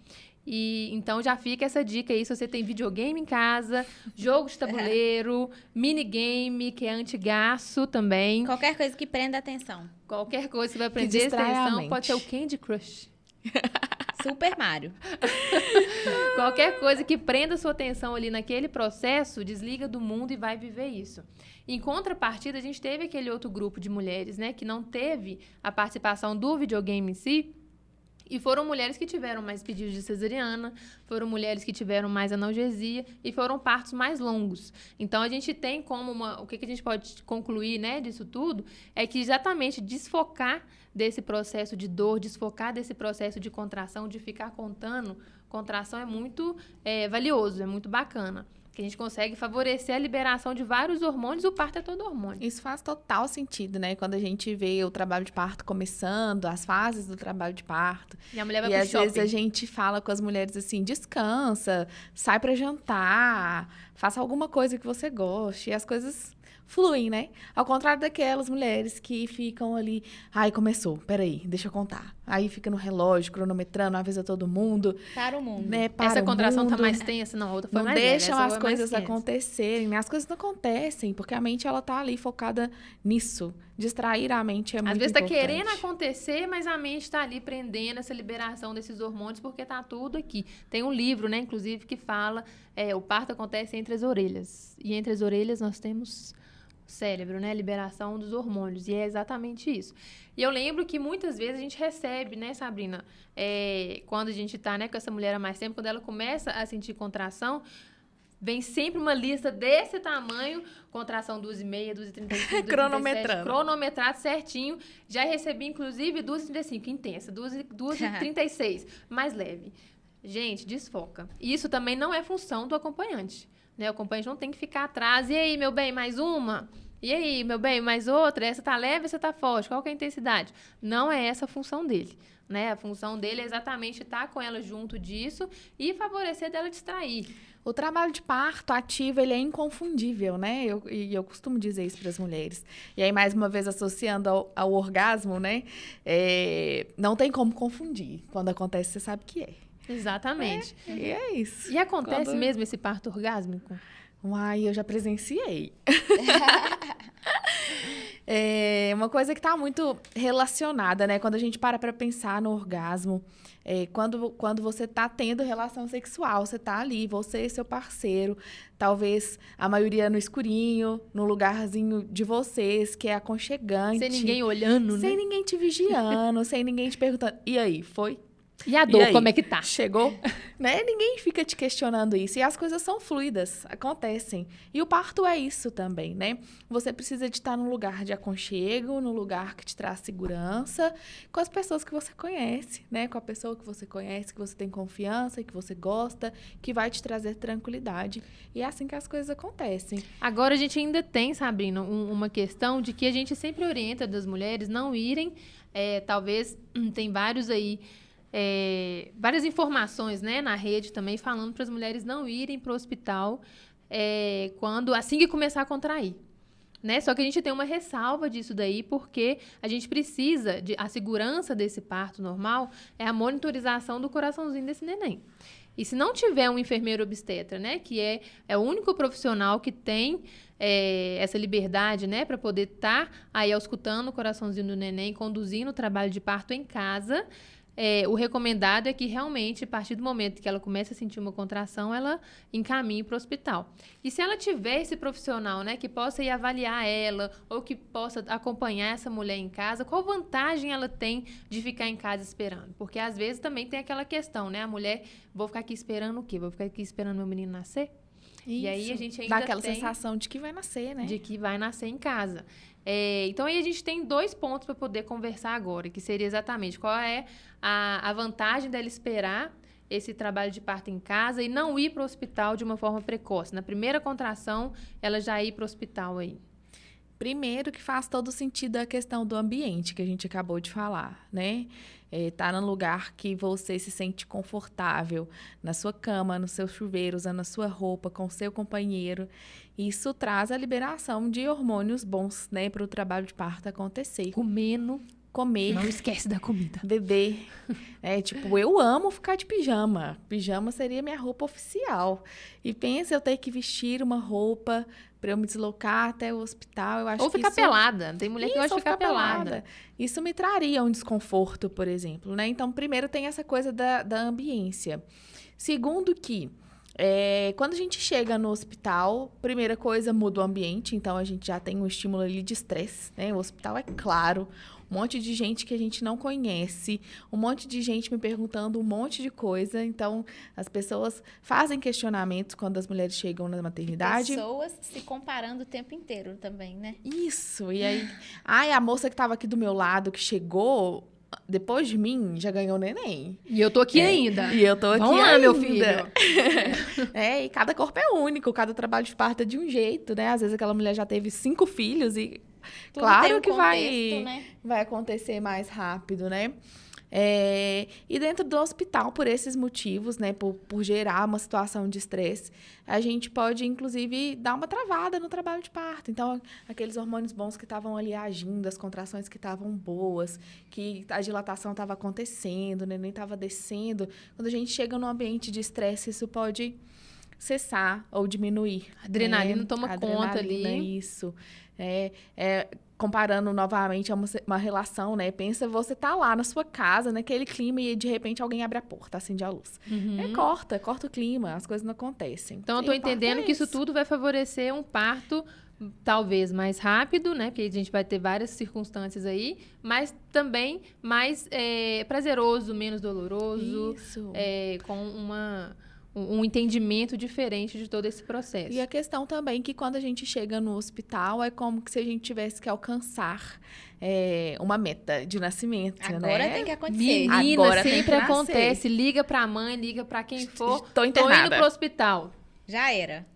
E então já fica essa dica aí, se você tem videogame em casa, jogo de tabuleiro, minigame, que é antigaço também. Qualquer coisa que prenda a atenção. Qualquer coisa que vai prender atenção, pode ser o Candy Crush. Super Mario. Qualquer coisa que prenda sua atenção ali naquele processo, desliga do mundo e vai viver isso. Em contrapartida, a gente teve aquele outro grupo de mulheres, né, que não teve a participação do videogame em si. E foram mulheres que tiveram mais pedidos de cesariana, foram mulheres que tiveram mais analgesia e foram partos mais longos. Então, a gente tem como o que a gente pode concluir, né, disso tudo, é que exatamente desfocar desse processo de dor, desfocar desse processo de contração, de ficar contando contração é muito valioso, é muito bacana. Que a gente consegue favorecer a liberação de vários hormônios, o parto é todo hormônio. Isso faz total sentido, né? Quando a gente vê o trabalho de parto começando, as fases do trabalho de parto. E a mulher vai pro shopping. E às vezes a gente fala com as mulheres assim, descansa, sai pra jantar, faça alguma coisa que você goste. E as coisas fluem, né? Ao contrário daquelas mulheres que ficam ali, ai, começou, peraí, deixa eu contar. Aí fica no relógio, cronometrando, avisa todo mundo. Para o mundo. Né? Essa contração tá mais tensa, não, a outra foi mais leve. Não deixam as coisas acontecerem, né? As coisas não acontecem, porque a mente, ela tá ali focada nisso. Distrair a mente é muito importante. Às vezes tá querendo acontecer, mas a mente tá ali prendendo essa liberação desses hormônios, porque tá tudo aqui. Tem um livro, né, inclusive, que fala, o parto acontece entre as orelhas. E entre as orelhas nós temos cérebro, né? Liberação dos hormônios. E é exatamente isso. E eu lembro que muitas vezes a gente recebe, né, Sabrina? Quando a gente tá, né, com essa mulher há mais tempo, quando ela começa a sentir contração, vem sempre uma lista desse tamanho, contração 2h30, 2h35, cronometrando. Cronometrado certinho. Já recebi, inclusive, 2h35, intensa, 2h36, mais leve. Gente, desfoca. Isso também não é função do acompanhante, né? O acompanhante não tem que ficar atrás. E aí, meu bem, mais uma? E aí, meu bem, mais outra? Essa tá leve, essa tá forte? Qual que é a intensidade? Não é essa a função dele, né? A função dele é exatamente estar com ela junto disso e favorecer dela distrair. O trabalho de parto ativo, ele é inconfundível, né? Eu costumo dizer isso para as mulheres. E aí, mais uma vez, associando ao orgasmo, né? Não tem como confundir. Quando acontece, você sabe que é. Exatamente. E é isso. E acontece mesmo esse parto orgásmico? Uai, eu já presenciei. Uma coisa que está muito relacionada, né? Quando a gente para pensar no orgasmo, quando você está tendo relação sexual, você está ali, você e seu parceiro, talvez a maioria no escurinho, no lugarzinho de vocês, que é aconchegante. Sem ninguém olhando, né? Sem ninguém te vigiando, sem ninguém te perguntando, e aí, foi? E a dor, como é que tá? Chegou? Né? Ninguém fica te questionando isso. E as coisas são fluidas, acontecem. E o parto é isso também, né? Você precisa de estar num lugar de aconchego, num lugar que te traz segurança, com as pessoas que você conhece, né? Com a pessoa que você conhece, que você tem confiança, que você gosta, que vai te trazer tranquilidade. E é assim que as coisas acontecem. Agora, a gente ainda tem, Sabrina, uma questão de que a gente sempre orienta das mulheres não irem, talvez, tem vários aí, várias informações, né, na rede também falando para as mulheres não irem para o hospital assim que começar a contrair, né? Só que a gente tem uma ressalva disso daí, porque a gente precisa a segurança desse parto normal é a monitorização do coraçãozinho desse neném. E se não tiver um enfermeiro obstetra, né, que é o único profissional que tem essa liberdade, né, para poder estar aí auscultando o coraçãozinho do neném, conduzindo o trabalho de parto em casa, o recomendado é que realmente, a partir do momento que ela começa a sentir uma contração, ela encaminhe para o hospital. E se ela tiver esse profissional, né, que possa ir avaliar ela ou que possa acompanhar essa mulher em casa, qual vantagem ela tem de ficar em casa esperando? Porque às vezes também tem aquela questão, né? A mulher, vou ficar aqui esperando o quê? Vou ficar aqui esperando meu menino nascer? Isso. E aí a gente ainda dá aquela sensação de que vai nascer, né? De que vai nascer em casa. Então, aí a gente tem 2 pontos para poder conversar agora, que seria exatamente qual é a vantagem dela esperar esse trabalho de parto em casa e não ir para o hospital de uma forma precoce. Na primeira contração, ela já ir para o hospital aí. Primeiro que faz todo sentido a questão do ambiente que a gente acabou de falar, né? Tá num lugar que você se sente confortável, na sua cama, no seu chuveiro, usando a sua roupa, com o seu companheiro. Isso traz a liberação de hormônios bons, né? Para o trabalho de parto acontecer. Comer. Não esquece da comida. Beber. Eu amo ficar de pijama. Pijama seria minha roupa oficial. E pensa eu ter que vestir uma roupa para eu me deslocar até o hospital. Eu acho ou ficar pelada. Tem mulher que gosta de ficar pelada. Isso me traria um desconforto, por exemplo, né? Então, primeiro tem essa coisa da ambiência. Segundo que, quando a gente chega no hospital, primeira coisa, muda o ambiente. Então, a gente já tem um estímulo ali de estresse, né? O hospital é claro. Um monte de gente que a gente não conhece, um monte de gente me perguntando um monte de coisa. Então, as pessoas fazem questionamentos quando as mulheres chegam na maternidade. Pessoas se comparando o tempo inteiro também, né? Isso. E aí, a moça que estava aqui do meu lado, que chegou depois de mim, já ganhou neném. E eu tô aqui ainda. E eu tô aqui Vamos lá, ainda. meu filho. E cada corpo é único, cada trabalho de parto é de um jeito, né? Às vezes aquela mulher já teve 5 filhos e tudo claro que contexto, né? vai acontecer mais rápido, né? E dentro do hospital, por esses motivos, né? Por gerar uma situação de estresse, a gente pode, inclusive, dar uma travada no trabalho de parto. Então, aqueles hormônios bons que estavam ali agindo, as contrações que estavam boas, que a dilatação estava acontecendo, o neném estava descendo. Quando a gente chega num ambiente de estresse, isso pode cessar ou diminuir. A adrenalina toma conta ali. Isso. Comparando novamente uma relação, né? Pensa, você tá lá na sua casa, naquele clima, e de repente alguém abre a porta, acende a luz. Corta o clima, as coisas não acontecem. Então, eu tô entendendo que isso tudo vai favorecer um parto talvez mais rápido, né? Porque a gente vai ter várias circunstâncias aí, mas também mais prazeroso, menos doloroso, Isso. Com um entendimento diferente de todo esse processo. E a questão também que quando a gente chega no hospital é como que se a gente tivesse que alcançar uma meta de nascimento, Agora né? tem que acontecer. Menina, Agora tem sempre que nascer. acontece. Liga pra mãe, liga pra quem for. Tô Tô indo internada. pro hospital. Já era.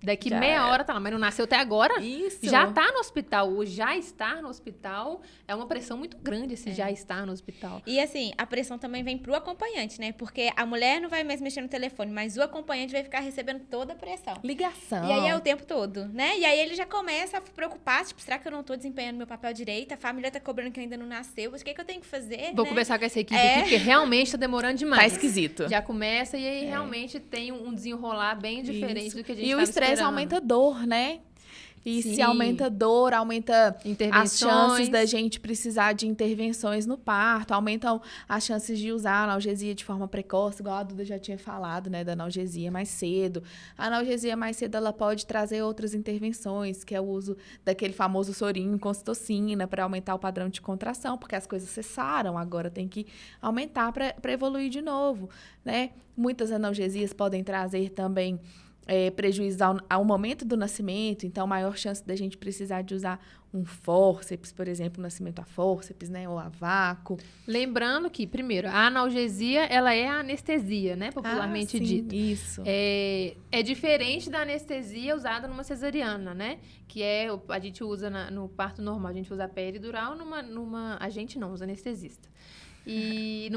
Daqui Já meia era. hora tá lá, mas não nasceu até agora? Isso. Já tá no hospital, ou já estar no hospital, é uma pressão muito grande esse já estar no hospital. E assim, a pressão também vem pro acompanhante, né? Porque a mulher não vai mais mexer no telefone, mas o acompanhante vai ficar recebendo toda a pressão. Ligação. E aí é o tempo todo, né? E aí ele já começa a se preocupar, tipo, será que eu não tô desempenhando meu papel direito? A família tá cobrando que ainda não nasceu, mas o que eu tenho que fazer, Vou né? conversar com essa equipe aqui, porque realmente tá demorando demais. Tá esquisito. Já começa e aí realmente tem um desenrolar bem diferente Isso. do que a gente E o tava estresse esperando. aumenta a dor, né? E Sim. se aumenta a dor, aumenta as Intervenções. chances da gente precisar de intervenções no parto, aumentam as chances de usar analgesia de forma precoce, igual a Duda já tinha falado, né, da analgesia mais cedo. A analgesia mais cedo, ela pode trazer outras intervenções, que é o uso daquele famoso sorinho com ocitocina para aumentar o padrão de contração, porque as coisas cessaram, agora tem que aumentar para evoluir de novo, né? Muitas analgesias podem trazer também prejuízo ao momento do nascimento, então maior chance da gente precisar de usar um fórceps, por exemplo, nascimento a fórceps, né, ou a vácuo. Lembrando que, primeiro, a analgesia, ela é a anestesia, né, popularmente sim, dito. Isso. É diferente da anestesia usada numa cesariana, né, que a gente usa no parto normal, a gente usa a peridural, a gente não, usa anestesista. E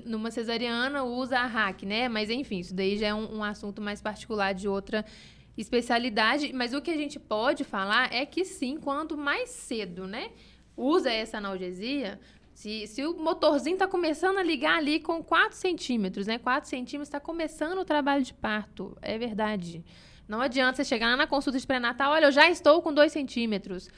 numa cesariana usa a RAC, né? Mas, enfim, isso daí já é um assunto mais particular de outra especialidade. Mas o que a gente pode falar é que, sim, quanto mais cedo, né, usa essa analgesia, se o motorzinho está começando a ligar ali com 4 centímetros, né? 4 centímetros está começando o trabalho de parto. É verdade. Não adianta você chegar lá na consulta de pré-natal, olha, eu já estou com 2 centímetros.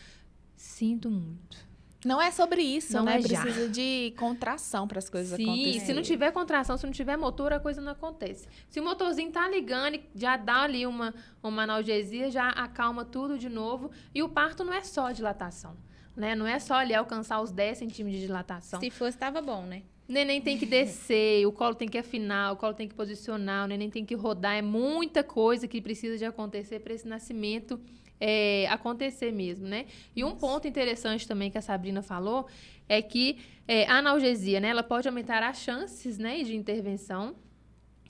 Sinto muito. Não é sobre isso, Não né? é já. Precisa de contração para as coisas Sim, acontecerem. se não tiver contração, se não tiver motor, a coisa não acontece. Se o motorzinho tá ligando, já dá ali uma analgesia, já acalma tudo de novo. E o parto não é só dilatação, né? Não é só ali alcançar os 10 centímetros de dilatação. Se fosse, tava bom, né? O neném tem que descer, o colo tem que afinar, o colo tem que posicionar, o neném tem que rodar. É muita coisa que precisa de acontecer para esse nascimento acontecer mesmo, né? E um ponto interessante também que a Sabrina falou é que a analgesia, né, ela pode aumentar as chances, né, de intervenção.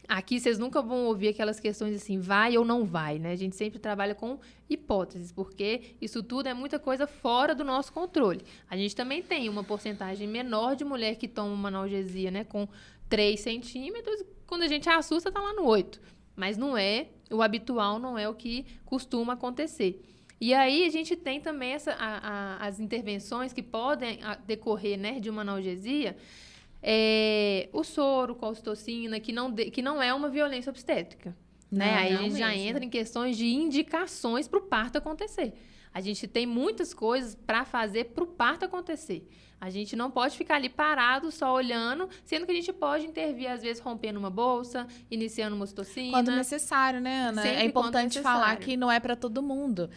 Aqui vocês nunca vão ouvir aquelas questões assim, vai ou não vai, né? A gente sempre trabalha com hipóteses, porque isso tudo é muita coisa fora do nosso controle. A gente também tem uma porcentagem menor de mulher que toma uma analgesia, né, com 3 centímetros, quando a gente assusta, tá lá no 8. Mas não é, o habitual não é o que costuma acontecer. E aí a gente tem também as intervenções que podem decorrer, né, de uma analgesia, o soro com a ocitocina, que não é uma violência obstétrica. Né? Aí a gente já entra em questões de indicações para o parto acontecer. A gente tem muitas coisas para fazer para o parto acontecer. A gente não pode ficar ali parado, só olhando, sendo que a gente pode intervir, às vezes, rompendo uma bolsa, iniciando uma ocitocina. Quando necessário, né, Ana? Sempre é importante falar que não é para todo mundo.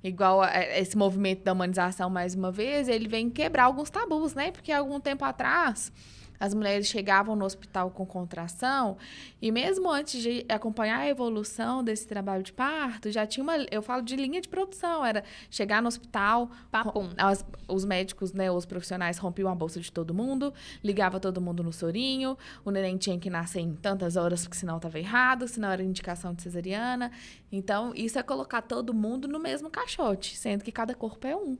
Igual esse movimento da humanização, mais uma vez, ele vem quebrar alguns tabus, né? Porque há algum tempo atrás, as mulheres chegavam no hospital com contração e mesmo antes de acompanhar a evolução desse trabalho de parto, já tinha eu falo de linha de produção, era chegar no hospital, os médicos, né, os profissionais rompiam a bolsa de todo mundo, ligava todo mundo no sorinho, o neném tinha que nascer em tantas horas, porque senão estava errado, senão era indicação de cesariana. Então, isso é colocar todo mundo no mesmo caixote, sendo que cada corpo é um.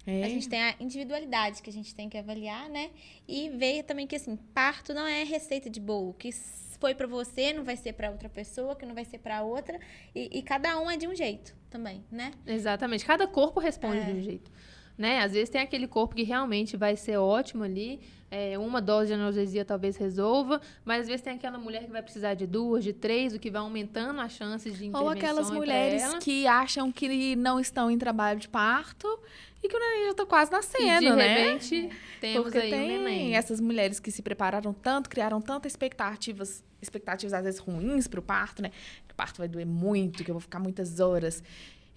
A gente tem a individualidade que a gente tem que avaliar, né? E ver também que, assim, parto não é receita de bolo. Que foi pra você, não vai ser pra outra pessoa, que não vai ser pra outra. E cada um é de um jeito também, né? Exatamente. Cada corpo responde de um jeito. Né? Às vezes tem aquele corpo que realmente vai ser ótimo ali, uma dose de analgesia talvez resolva, mas às vezes tem aquela mulher que vai precisar de 2, de 3, o que vai aumentando as chances de intervenção. Ou aquelas mulheres que acham que não estão em trabalho de parto e que o neném já está quase nascendo, e de né? repente, temos porque aí um neném. Essas mulheres que se prepararam tanto, criaram tantas expectativas às vezes ruins para o parto, né? Que o parto vai doer muito, que eu vou ficar muitas horas.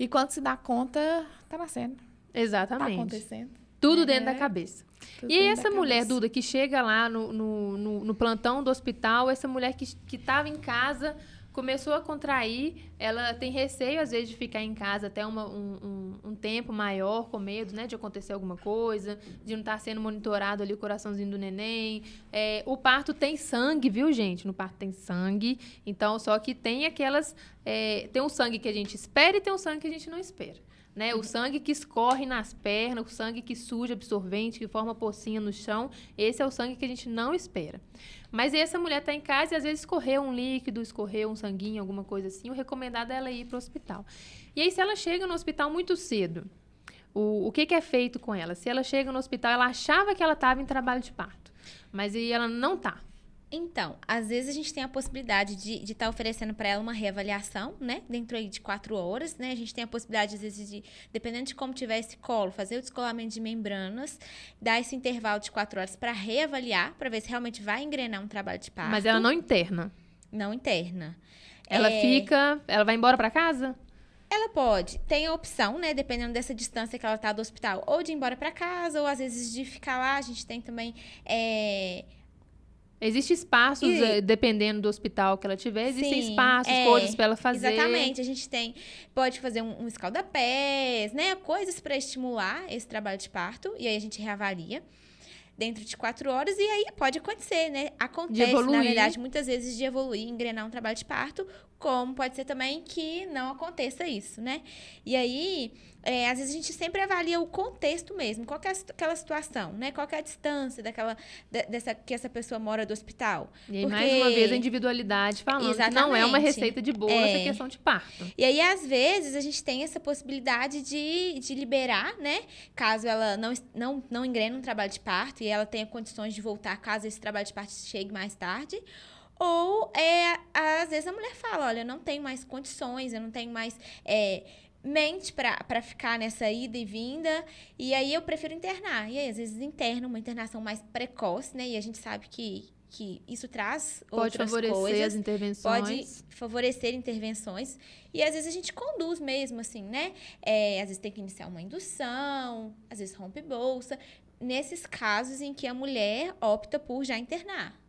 E quando se dá conta, tá nascendo. Tá Exatamente. acontecendo. Tudo dentro da cabeça. Tudo E aí, dentro essa da mulher, cabeça. Duda, que chega lá no plantão do hospital, essa mulher que estava em casa, começou a contrair, ela tem receio, às vezes, de ficar em casa até um tempo maior, com medo, né, de acontecer alguma coisa, de não estar sendo monitorado ali o coraçãozinho do neném. O parto tem sangue, viu, gente? No parto tem sangue. Então, só que tem aquelas... tem um sangue que a gente espera e tem um sangue que a gente não espera. Né? O sangue que escorre nas pernas, o sangue que suja absorvente, que forma pocinha no chão, esse é o sangue que a gente não espera. Mas essa mulher está em casa e às vezes escorreu um líquido, escorreu um sanguinho, alguma coisa assim, o recomendado é ela ir para o hospital. E aí, se ela chega no hospital muito cedo, o que é feito com ela? Se ela chega no hospital, ela achava que ela estava em trabalho de parto, mas aí ela não está. Então, às vezes a gente tem a possibilidade de estar oferecendo para ela uma reavaliação, né? Dentro aí de 4 horas, né? A gente tem a possibilidade, às vezes, de, dependendo de como tiver esse colo, fazer o descolamento de membranas, dar esse intervalo de 4 horas para reavaliar, para ver se realmente vai engrenar um trabalho de parto. Mas ela não interna. Não interna. Ela vai embora para casa? Ela pode, tem a opção, né, dependendo dessa distância que ela tá do hospital, ou de ir embora para casa, ou às vezes de ficar lá. A gente tem também... Existem espaços, dependendo do hospital que ela tiver, existem espaços, coisas para ela fazer. Exatamente, a gente pode fazer um escaldapés, né, coisas para estimular esse trabalho de parto, e aí a gente reavalia dentro de 4 horas, e aí pode acontecer, né? Acontece, na verdade, muitas vezes de evoluir, engrenar um trabalho de parto, como pode ser também que não aconteça isso, né? E aí, às vezes a gente sempre avalia o contexto mesmo, qual que é aquela situação, né? Qual que é a distância que essa pessoa mora do hospital. E aí, mais uma vez, a individualidade falando que não é uma receita de bolo essa questão de parto. E aí, às vezes, a gente tem essa possibilidade de liberar, né? Caso ela não engrene um trabalho de parto e ela tenha condições de voltar caso esse trabalho de parto chegue mais tarde. Ou, às vezes, a mulher fala, olha, eu não tenho mais condições, eu não tenho mais mente para ficar nessa ida e vinda, e aí eu prefiro internar. E aí, às vezes, interna uma internação mais precoce, né? E a gente sabe que isso traz outras coisas. Pode favorecer as intervenções. Pode favorecer intervenções. E, às vezes, a gente conduz mesmo, assim, né? Às vezes, tem que iniciar uma indução, às vezes, rompe bolsa. Nesses casos em que a mulher opta por já internar.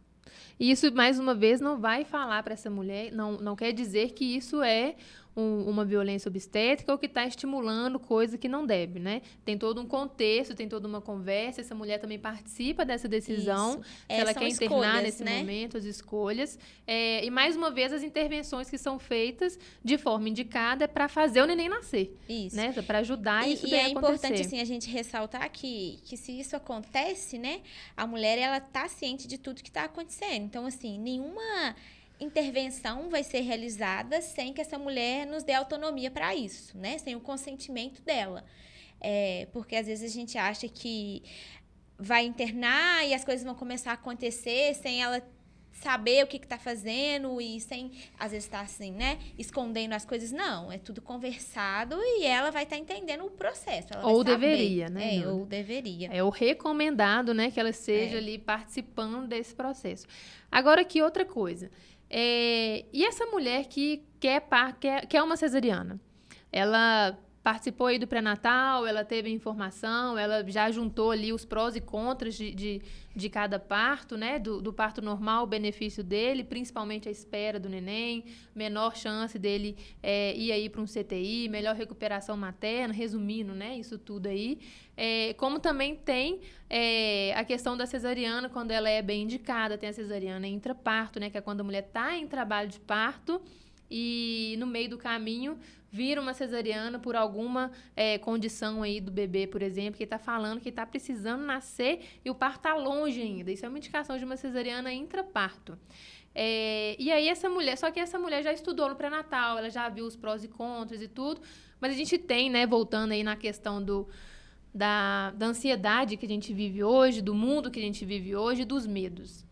E isso, mais uma vez, não vai falar para essa mulher, não quer dizer que isso é uma violência obstétrica ou que está estimulando coisa que não deve, né? Tem todo um contexto, tem toda uma conversa, essa mulher também participa dessa decisão, se ela quer internar nesse momento, as escolhas. E, mais uma vez, as intervenções que são feitas de forma indicada é para fazer o neném nascer. Isso. Né? Para ajudar isso daí a acontecer. E é importante, assim, a gente ressaltar que se isso acontece, né? A mulher, ela tá ciente de tudo que está acontecendo. Então, assim, nenhuma intervenção vai ser realizada sem que essa mulher nos dê autonomia para isso, né? Sem o consentimento dela. Porque às vezes a gente acha que vai internar e as coisas vão começar a acontecer sem ela saber o que está fazendo e sem, às vezes, estar assim, né? Escondendo as coisas. Não, é tudo conversado e ela vai estar entendendo o processo. Ela ou vai deveria, saber. né? Ou deveria. É o recomendado, né? Que ela esteja ali participando desse processo. Agora, que outra coisa. E essa mulher que quer uma cesariana? Ela participou aí do pré-natal, ela teve informação, ela já juntou ali os prós e contras de cada parto, né? Do parto normal, o benefício dele, principalmente a espera do neném, menor chance dele ir aí para um CTI, melhor recuperação materna, resumindo, né? Isso tudo aí. Como também tem a questão da cesariana, quando ela é bem indicada, tem a cesariana intraparto, né? Que é quando a mulher está em trabalho de parto e no meio do caminho vira uma cesariana por alguma condição aí do bebê, por exemplo, que está falando que está precisando nascer e o parto está longe ainda. Isso é uma indicação de uma cesariana intraparto. E aí só que essa mulher já estudou no pré-natal, ela já viu os prós e contras e tudo, mas a gente tem, né, voltando aí na questão da ansiedade que a gente vive hoje, do mundo que a gente vive hoje, dos medos.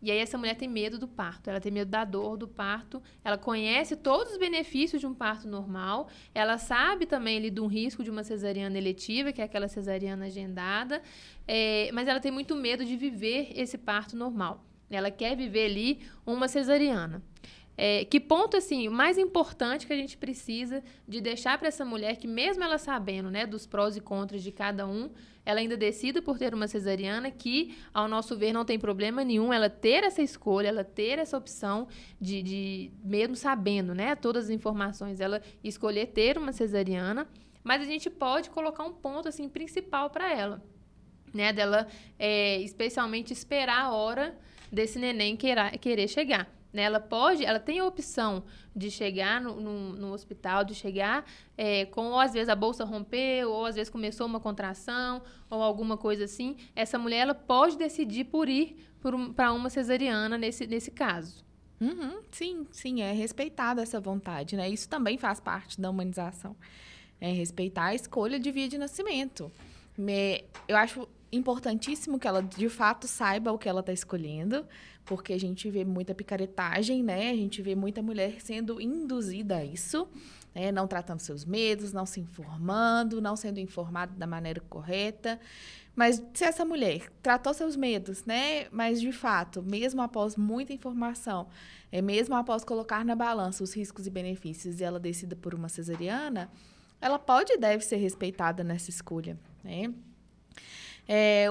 E aí essa mulher tem medo do parto, ela tem medo da dor do parto, ela conhece todos os benefícios de um parto normal, ela sabe também ali de um risco de uma cesariana eletiva, que é aquela cesariana agendada, mas ela tem muito medo de viver esse parto normal. Ela quer viver ali uma cesariana. Que ponto, assim, o mais importante que a gente precisa de deixar para essa mulher que, mesmo ela sabendo, né, dos prós e contras de cada um, ela ainda decida por ter uma cesariana, que, ao nosso ver, não tem problema nenhum ela ter essa escolha, ela ter essa opção de mesmo sabendo, né, todas as informações, ela escolher ter uma cesariana, mas a gente pode colocar um ponto, assim, principal para ela, né, dela especialmente esperar a hora desse neném querer chegar. Né? Ela tem a opção de chegar no hospital, de chegar ou às vezes a bolsa rompeu, ou às vezes começou uma contração, ou alguma coisa assim. Essa mulher, ela pode decidir por ir para uma cesariana nesse caso. Uhum, sim, é respeitada essa vontade, né? Isso também faz parte da humanização. É respeitar a escolha de via de nascimento. Eu acho importantíssimo que ela, de fato, saiba o que ela está escolhendo, porque a gente vê muita picaretagem, né? A gente vê muita mulher sendo induzida a isso, né? Não tratando seus medos, não se informando, não sendo informada da maneira correta. Mas se essa mulher tratou seus medos, né? Mas, de fato, mesmo após muita informação, mesmo após colocar na balança os riscos e benefícios, e ela decida por uma cesariana, ela pode e deve ser respeitada nessa escolha, né?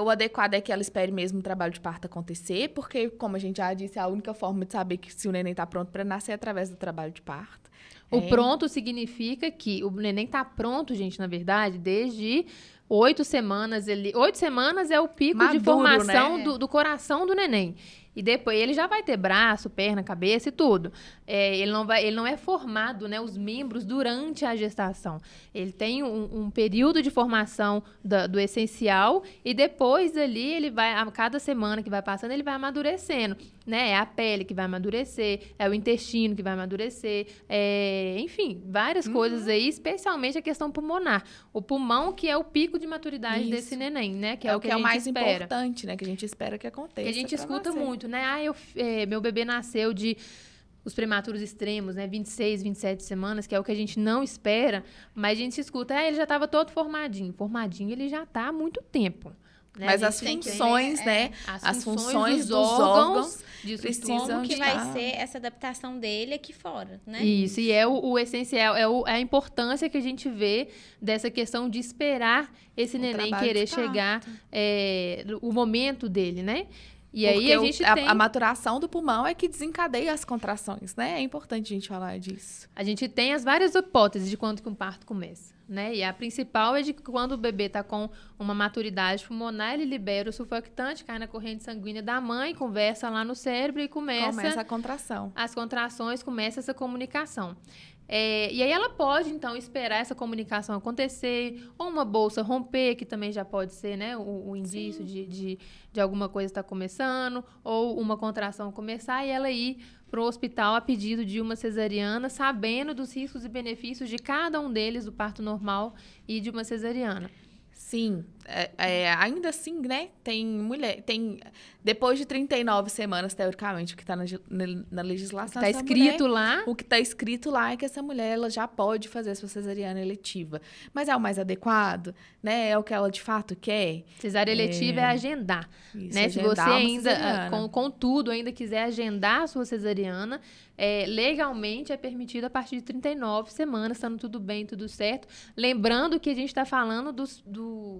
O adequado é que ela espere mesmo o trabalho de parto acontecer, porque, como a gente já disse, a única forma de saber se o neném está pronto para nascer é através do trabalho de parto. O pronto significa que o neném está pronto, gente, na verdade, desde 8 semanas. 8 semanas é o pico maduro, de formação, né? do coração do neném. E depois ele já vai ter braço, perna, cabeça e tudo. Ele não é formado, né, os membros durante a gestação. Ele tem um período de formação do essencial e depois ali ele vai, a cada semana que vai passando, ele vai amadurecendo. Né? É a pele que vai amadurecer, é o intestino que vai amadurecer, enfim, várias coisas aí, especialmente a questão pulmonar. O pulmão que é o pico de maturidade desse neném, né? Que é o que a gente mais espera. importante, né? Que a gente espera que aconteça. Que a gente escuta muito, né? Meu bebê nasceu de os prematuros extremos, né? 26, 27 semanas, que é o que a gente não espera, mas a gente escuta, ele já estava todo formadinho. Formadinho ele já está há muito tempo. Né? Mas as funções, né? As funções dos órgãos precisam como que vai ser essa adaptação dele aqui fora, né? Isso, e o essencial, é a importância que a gente vê dessa questão de esperar esse neném querer chegar, o momento dele, né? E aí a gente tem... A maturação do pulmão é que desencadeia as contrações, né? É importante a gente falar disso. A gente tem as várias hipóteses de quando que um parto começa, né? E a principal é de que quando o bebê está com uma maturidade pulmonar, ele libera o sulfoctante, cai na corrente sanguínea da mãe, conversa lá no cérebro e começa a contração. As contrações, começa essa comunicação. E aí ela pode, então, esperar essa comunicação acontecer, ou uma bolsa romper, que também já pode ser, né, o indício de alguma coisa estar começando, ou uma contração começar, e ela ir para o hospital a pedido de uma cesariana, sabendo dos riscos e benefícios de cada um deles, do parto normal e de uma cesariana. Sim, ainda assim, né, tem depois de 39 semanas, teoricamente, o que está na legislação... Está escrito lá. O que está escrito lá é que essa mulher ela já pode fazer a sua cesariana eletiva. Mas é o mais adequado, né? É o que ela de fato quer. Cesárea eletiva é agendar. Isso, né? Se você ainda, com tudo, ainda quiser agendar a sua cesariana, legalmente é permitido a partir de 39 semanas, estando tudo bem, tudo certo. Lembrando que a gente está falando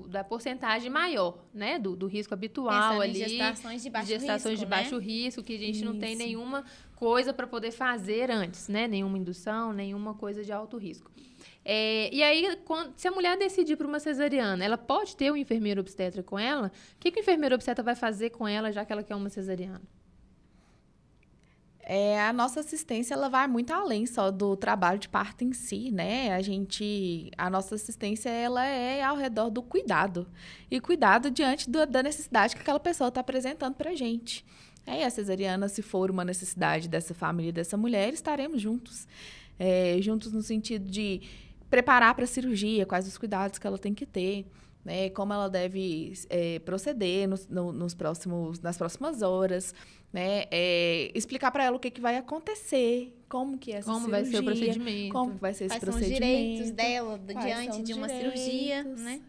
da porcentagem maior, né? Do risco habitual ali. Gestações de baixo risco, de baixo risco, que a gente não tem nenhuma coisa para poder fazer antes, né? Nenhuma indução, nenhuma coisa de alto risco. E aí, se a mulher decidir por uma cesariana, ela pode ter um enfermeiro obstetra com ela? O que o enfermeiro obstetra vai fazer com ela, já que ela quer uma cesariana? A nossa assistência, ela vai muito além só do trabalho de parto em si, né? A nossa assistência, ela é ao redor do cuidado. E cuidado diante da necessidade que aquela pessoa está apresentando para a gente. E a cesariana, se for uma necessidade dessa família, dessa mulher, estaremos juntos. Juntos no sentido de preparar para a cirurgia, quais os cuidados que ela tem que ter, né? Como ela deve proceder nas próximas horas, né? Explicar para ela o que vai acontecer, como que é essa cirurgia, vai ser o procedimento, como vai ser esse procedimento, quais são os direitos dela diante de uma cirurgia, né?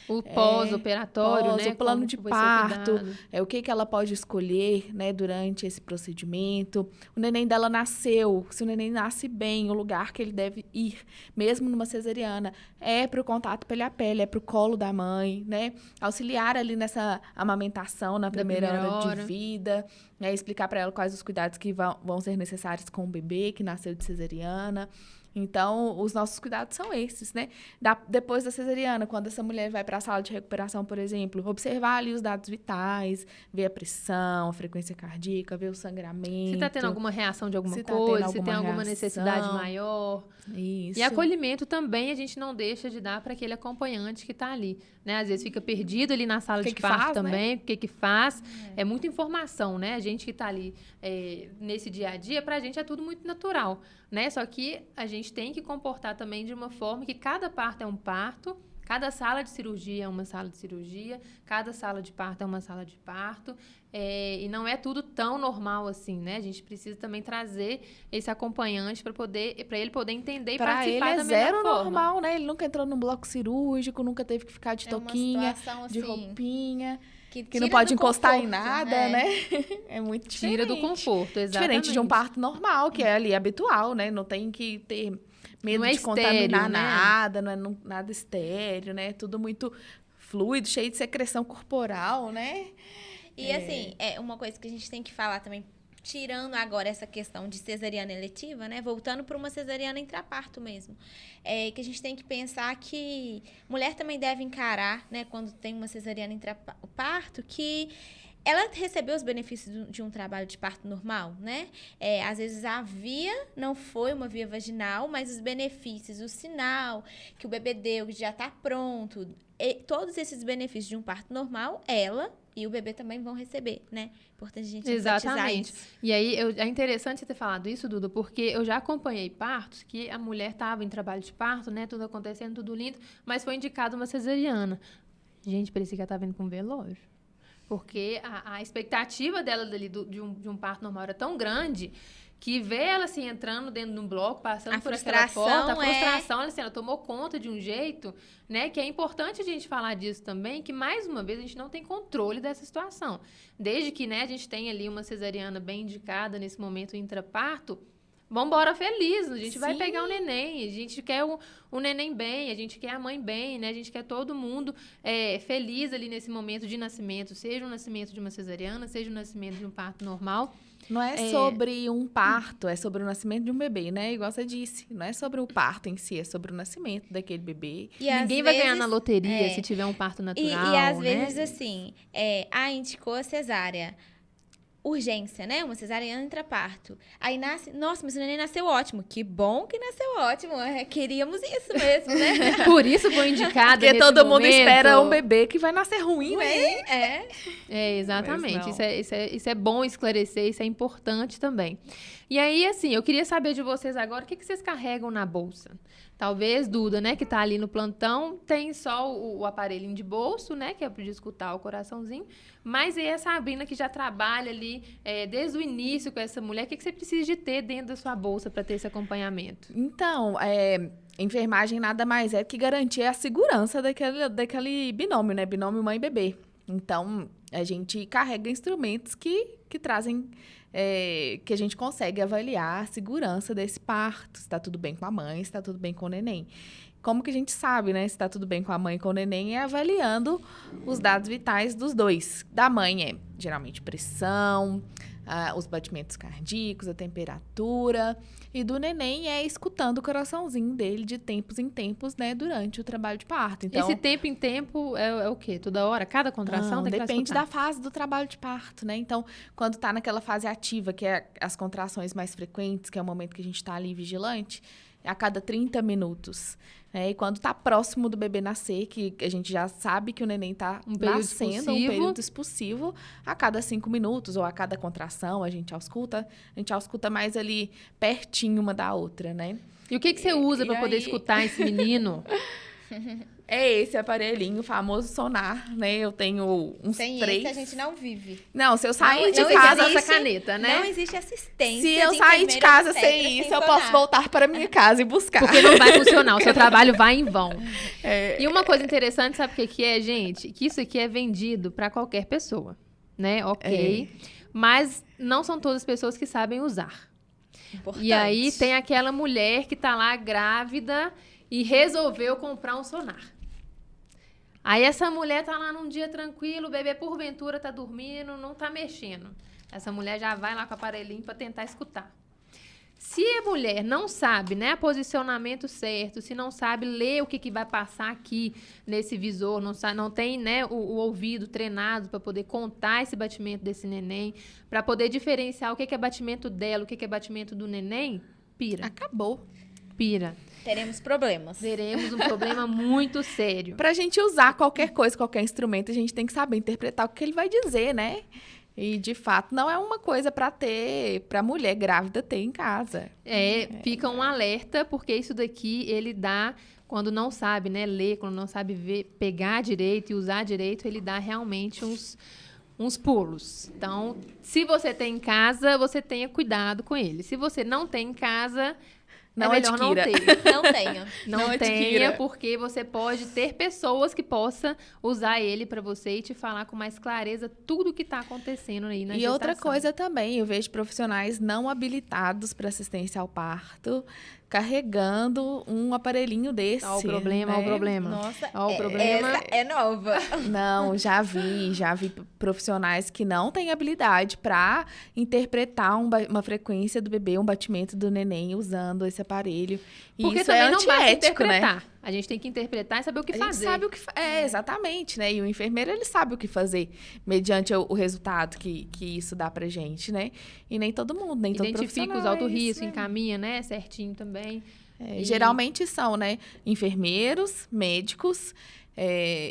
O pós-operatório, né? O plano de como vai ser parto, cuidado. o que ela pode escolher, né, durante esse procedimento. O neném dela nasceu, se o neném nasce bem, o lugar que ele deve ir, mesmo numa cesariana, é para o contato pele a pele, é para o colo da mãe, né? Auxiliar ali nessa amamentação na primeira hora de vida, né? Explicar para ela quais os cuidados que vão ser necessários com o bebê que nasceu de cesariana. Então, os nossos cuidados são esses, né? Depois da cesariana, quando essa mulher vai para a sala de recuperação, por exemplo, observar ali os dados vitais, ver a pressão, a frequência cardíaca, ver o sangramento. Se está tendo alguma reação de alguma Se tá coisa, tendo se tem alguma reação. necessidade maior. Isso. E acolhimento também a gente não deixa de dar para aquele acompanhante que está ali, né? Às vezes fica perdido ali na sala de parto faz, também, né? o que faz. É muita informação, né? A gente que está ali nesse dia a dia, para a gente é tudo muito natural, né? Só que a gente tem que comportar também de uma forma que cada parto é um parto, cada sala de cirurgia é uma sala de cirurgia, cada sala de parto é uma sala de parto. E não é tudo tão normal assim, né? A gente precisa também trazer esse acompanhante para ele poder entender e participar da melhor forma. Pra ele é zero normal, né? Ele nunca entrou num bloco cirúrgico, nunca teve que ficar de toquinha, situação, de assim, roupinha, que tira não pode do encostar conforto, em nada, né? É muito Tira do diferente. conforto, exatamente. Diferente de um parto normal, que é ali habitual, né? Não tem que ter medo Não é de contaminar estéril, né? nada, não é nada estéreo, né? Tudo muito fluido, cheio de secreção corporal, né? E assim, é uma coisa que a gente tem que falar também, tirando agora essa questão de cesariana eletiva, né? Voltando para uma cesariana intraparto mesmo. Que a gente tem que pensar que mulher também deve encarar, né? Quando tem uma cesariana intraparto, que ela recebeu os benefícios de um trabalho de parto normal, né? Às vezes a via não foi uma via vaginal, mas os benefícios, o sinal que o bebê deu, que já está pronto, todos esses benefícios de um parto normal, ela e o bebê também vão receber, né? Importante a gente enfatizar Exatamente. isso. E aí, é interessante você ter falado isso, Duda, porque eu já acompanhei partos que a mulher estava em trabalho de parto, né? Tudo acontecendo, tudo lindo, mas foi indicada uma cesariana. Gente, parecia que ela estava indo com um velório. Porque a expectativa dela dali de um parto normal era tão grande que ver ela assim entrando dentro de um bloco, passando por aquela porta, a frustração, assim, ela tomou conta de um jeito, né, que é importante a gente falar disso também, que mais uma vez a gente não tem controle dessa situação. Desde que, né, a gente tem ali uma cesariana bem indicada nesse momento intraparto, vamos embora feliz, a gente vai pegar o neném, a gente quer o neném bem, a gente quer a mãe bem, né? A gente quer todo mundo feliz ali nesse momento de nascimento, seja o nascimento de uma cesariana, seja o nascimento de um parto normal. Não é sobre um parto, é sobre o nascimento de um bebê, né? Igual você disse, não é sobre o parto em si, é sobre o nascimento daquele bebê. E ninguém vai ganhar na loteria se tiver um parto natural, e às né? vezes, assim, indicou a cesárea. Urgência, né? Uma cesariana intraparto. Aí nasce... Nossa, mas o neném nasceu ótimo. Que bom que nasceu ótimo. Queríamos isso mesmo, né? Por isso foi indicada Porque nesse todo mundo momento. espera um bebê que vai nascer ruim, né? Exatamente. Isso é bom esclarecer, isso é importante também. E aí, assim, eu queria saber de vocês agora, o que vocês carregam na bolsa? Talvez, Duda, né, que tá ali no plantão, tem só o aparelhinho de bolso, né, que é para escutar o coraçãozinho. Mas e a Sabrina, que já trabalha ali desde o início com essa mulher, o que você precisa de ter dentro da sua bolsa para ter esse acompanhamento? Então, enfermagem nada mais é que garantir a segurança daquele binômio, né? Binômio mãe e bebê. Então, a gente carrega instrumentos que trazem... que a gente consegue avaliar a segurança desse parto, se está tudo bem com a mãe, se está tudo bem com o neném. Como que a gente sabe, né, se está tudo bem com a mãe e com o neném? É avaliando os dados vitais dos dois. Da mãe geralmente pressão, os batimentos cardíacos, a temperatura. E do neném escutando o coraçãozinho dele de tempos em tempos, né, durante o trabalho de parto. Então, esse tempo em tempo é o quê? Toda hora? Cada contração tem que depende escutar? da fase do trabalho de parto, né? Então, quando tá naquela fase ativa, que é as contrações mais frequentes, que é o momento que a gente tá ali vigilante, a cada 30 minutos. E quando tá próximo do bebê nascer, que a gente já sabe que o neném tá nascendo, um período expulsivo, a cada 5 minutos ou a cada contração, a gente ausculta mais ali pertinho uma da outra, né? E o que você usa para poder escutar esse menino? É esse aparelhinho, o famoso sonar, né? Eu tenho uns Sem 3. esse, a gente não vive. Não, se eu sair de Não casa... existe essa caneta, né? Não existe assistência. Se eu de sair de enfermeira casa obstetra sem isso, eu sonar. posso voltar para minha casa e buscar. Porque não vai funcionar, o seu trabalho vai em vão. É, E uma coisa interessante, sabe o que é, gente? Que isso aqui é vendido para qualquer pessoa, né? Ok. Mas não são todas as pessoas que sabem usar. Importante. E aí tem aquela mulher que tá lá grávida e resolveu comprar um sonar. Aí essa mulher tá lá num dia tranquilo, o bebê porventura tá dormindo, não tá mexendo. Essa mulher já vai lá com o aparelhinho para tentar escutar. Se a mulher não sabe, né, posicionamento certo, se não sabe ler o que vai passar aqui nesse visor, não tem, né, o ouvido treinado para poder contar esse batimento desse neném, para poder diferenciar o que é batimento dela, o que é batimento do neném, pira. acabou. Pira. Teremos problemas. Teremos um problema muito sério. Pra gente usar qualquer coisa, qualquer instrumento, a gente tem que saber interpretar o que ele vai dizer, né? E, de fato, não é uma coisa pra mulher grávida ter em casa. Fica um alerta, porque isso daqui, ele dá, quando não sabe, né, ler, quando não sabe ver, pegar direito e usar direito, ele dá realmente uns pulos. Então, se você tem em casa, você tenha cuidado com ele. Se você não tem em casa, Não é melhor adquira. não ter. Não tenha. Não Não tenha, adquira. porque você pode ter pessoas que possam usar ele para você e te falar com mais clareza tudo o que está acontecendo aí na E gestação. outra coisa também, eu vejo profissionais não habilitados para assistência ao parto carregando um aparelhinho desse. Olha o problema, né? olha o problema. Nossa, Ó, o problema- essa é nova. Não, já vi profissionais que não têm habilidade para interpretar uma frequência do bebê, um batimento do neném usando esse aparelho. E Porque isso também é não basta antiético, né? interpretar. A gente tem que interpretar e saber o que A gente fazer. sabe o que exatamente, né? E o enfermeiro, ele sabe o que fazer mediante o resultado que isso dá pra gente, né? E nem todo mundo, nem todo Identifica profissional. os alto é risco, isso, né? encaminha, né, certinho também. E- Geralmente são, né? Enfermeiros, médicos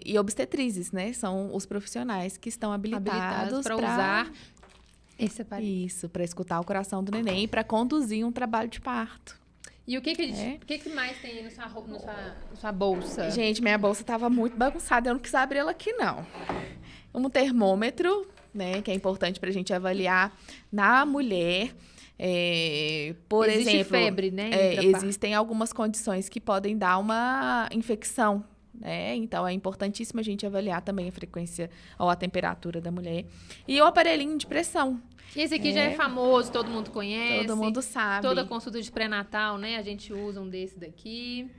e obstetrizes, né? São os profissionais que estão habilitados para usar esse aparelho. Isso, para escutar o coração do neném e para conduzir um trabalho de parto. E o que que mais tem aí na sua bolsa? Gente, minha bolsa tava muito bagunçada, eu não quis abrir ela aqui, não. Um termômetro, né, que é importante pra gente avaliar na mulher. Por Existe exemplo, febre, né? intraparto. existem algumas condições que podem dar uma infecção, né? Então, é importantíssimo a gente avaliar também a frequência ou a temperatura da mulher. E o aparelhinho de pressão. Esse aqui já é famoso, todo mundo conhece. Todo mundo sabe. Toda consulta de pré-natal, né? A gente usa um desse daqui.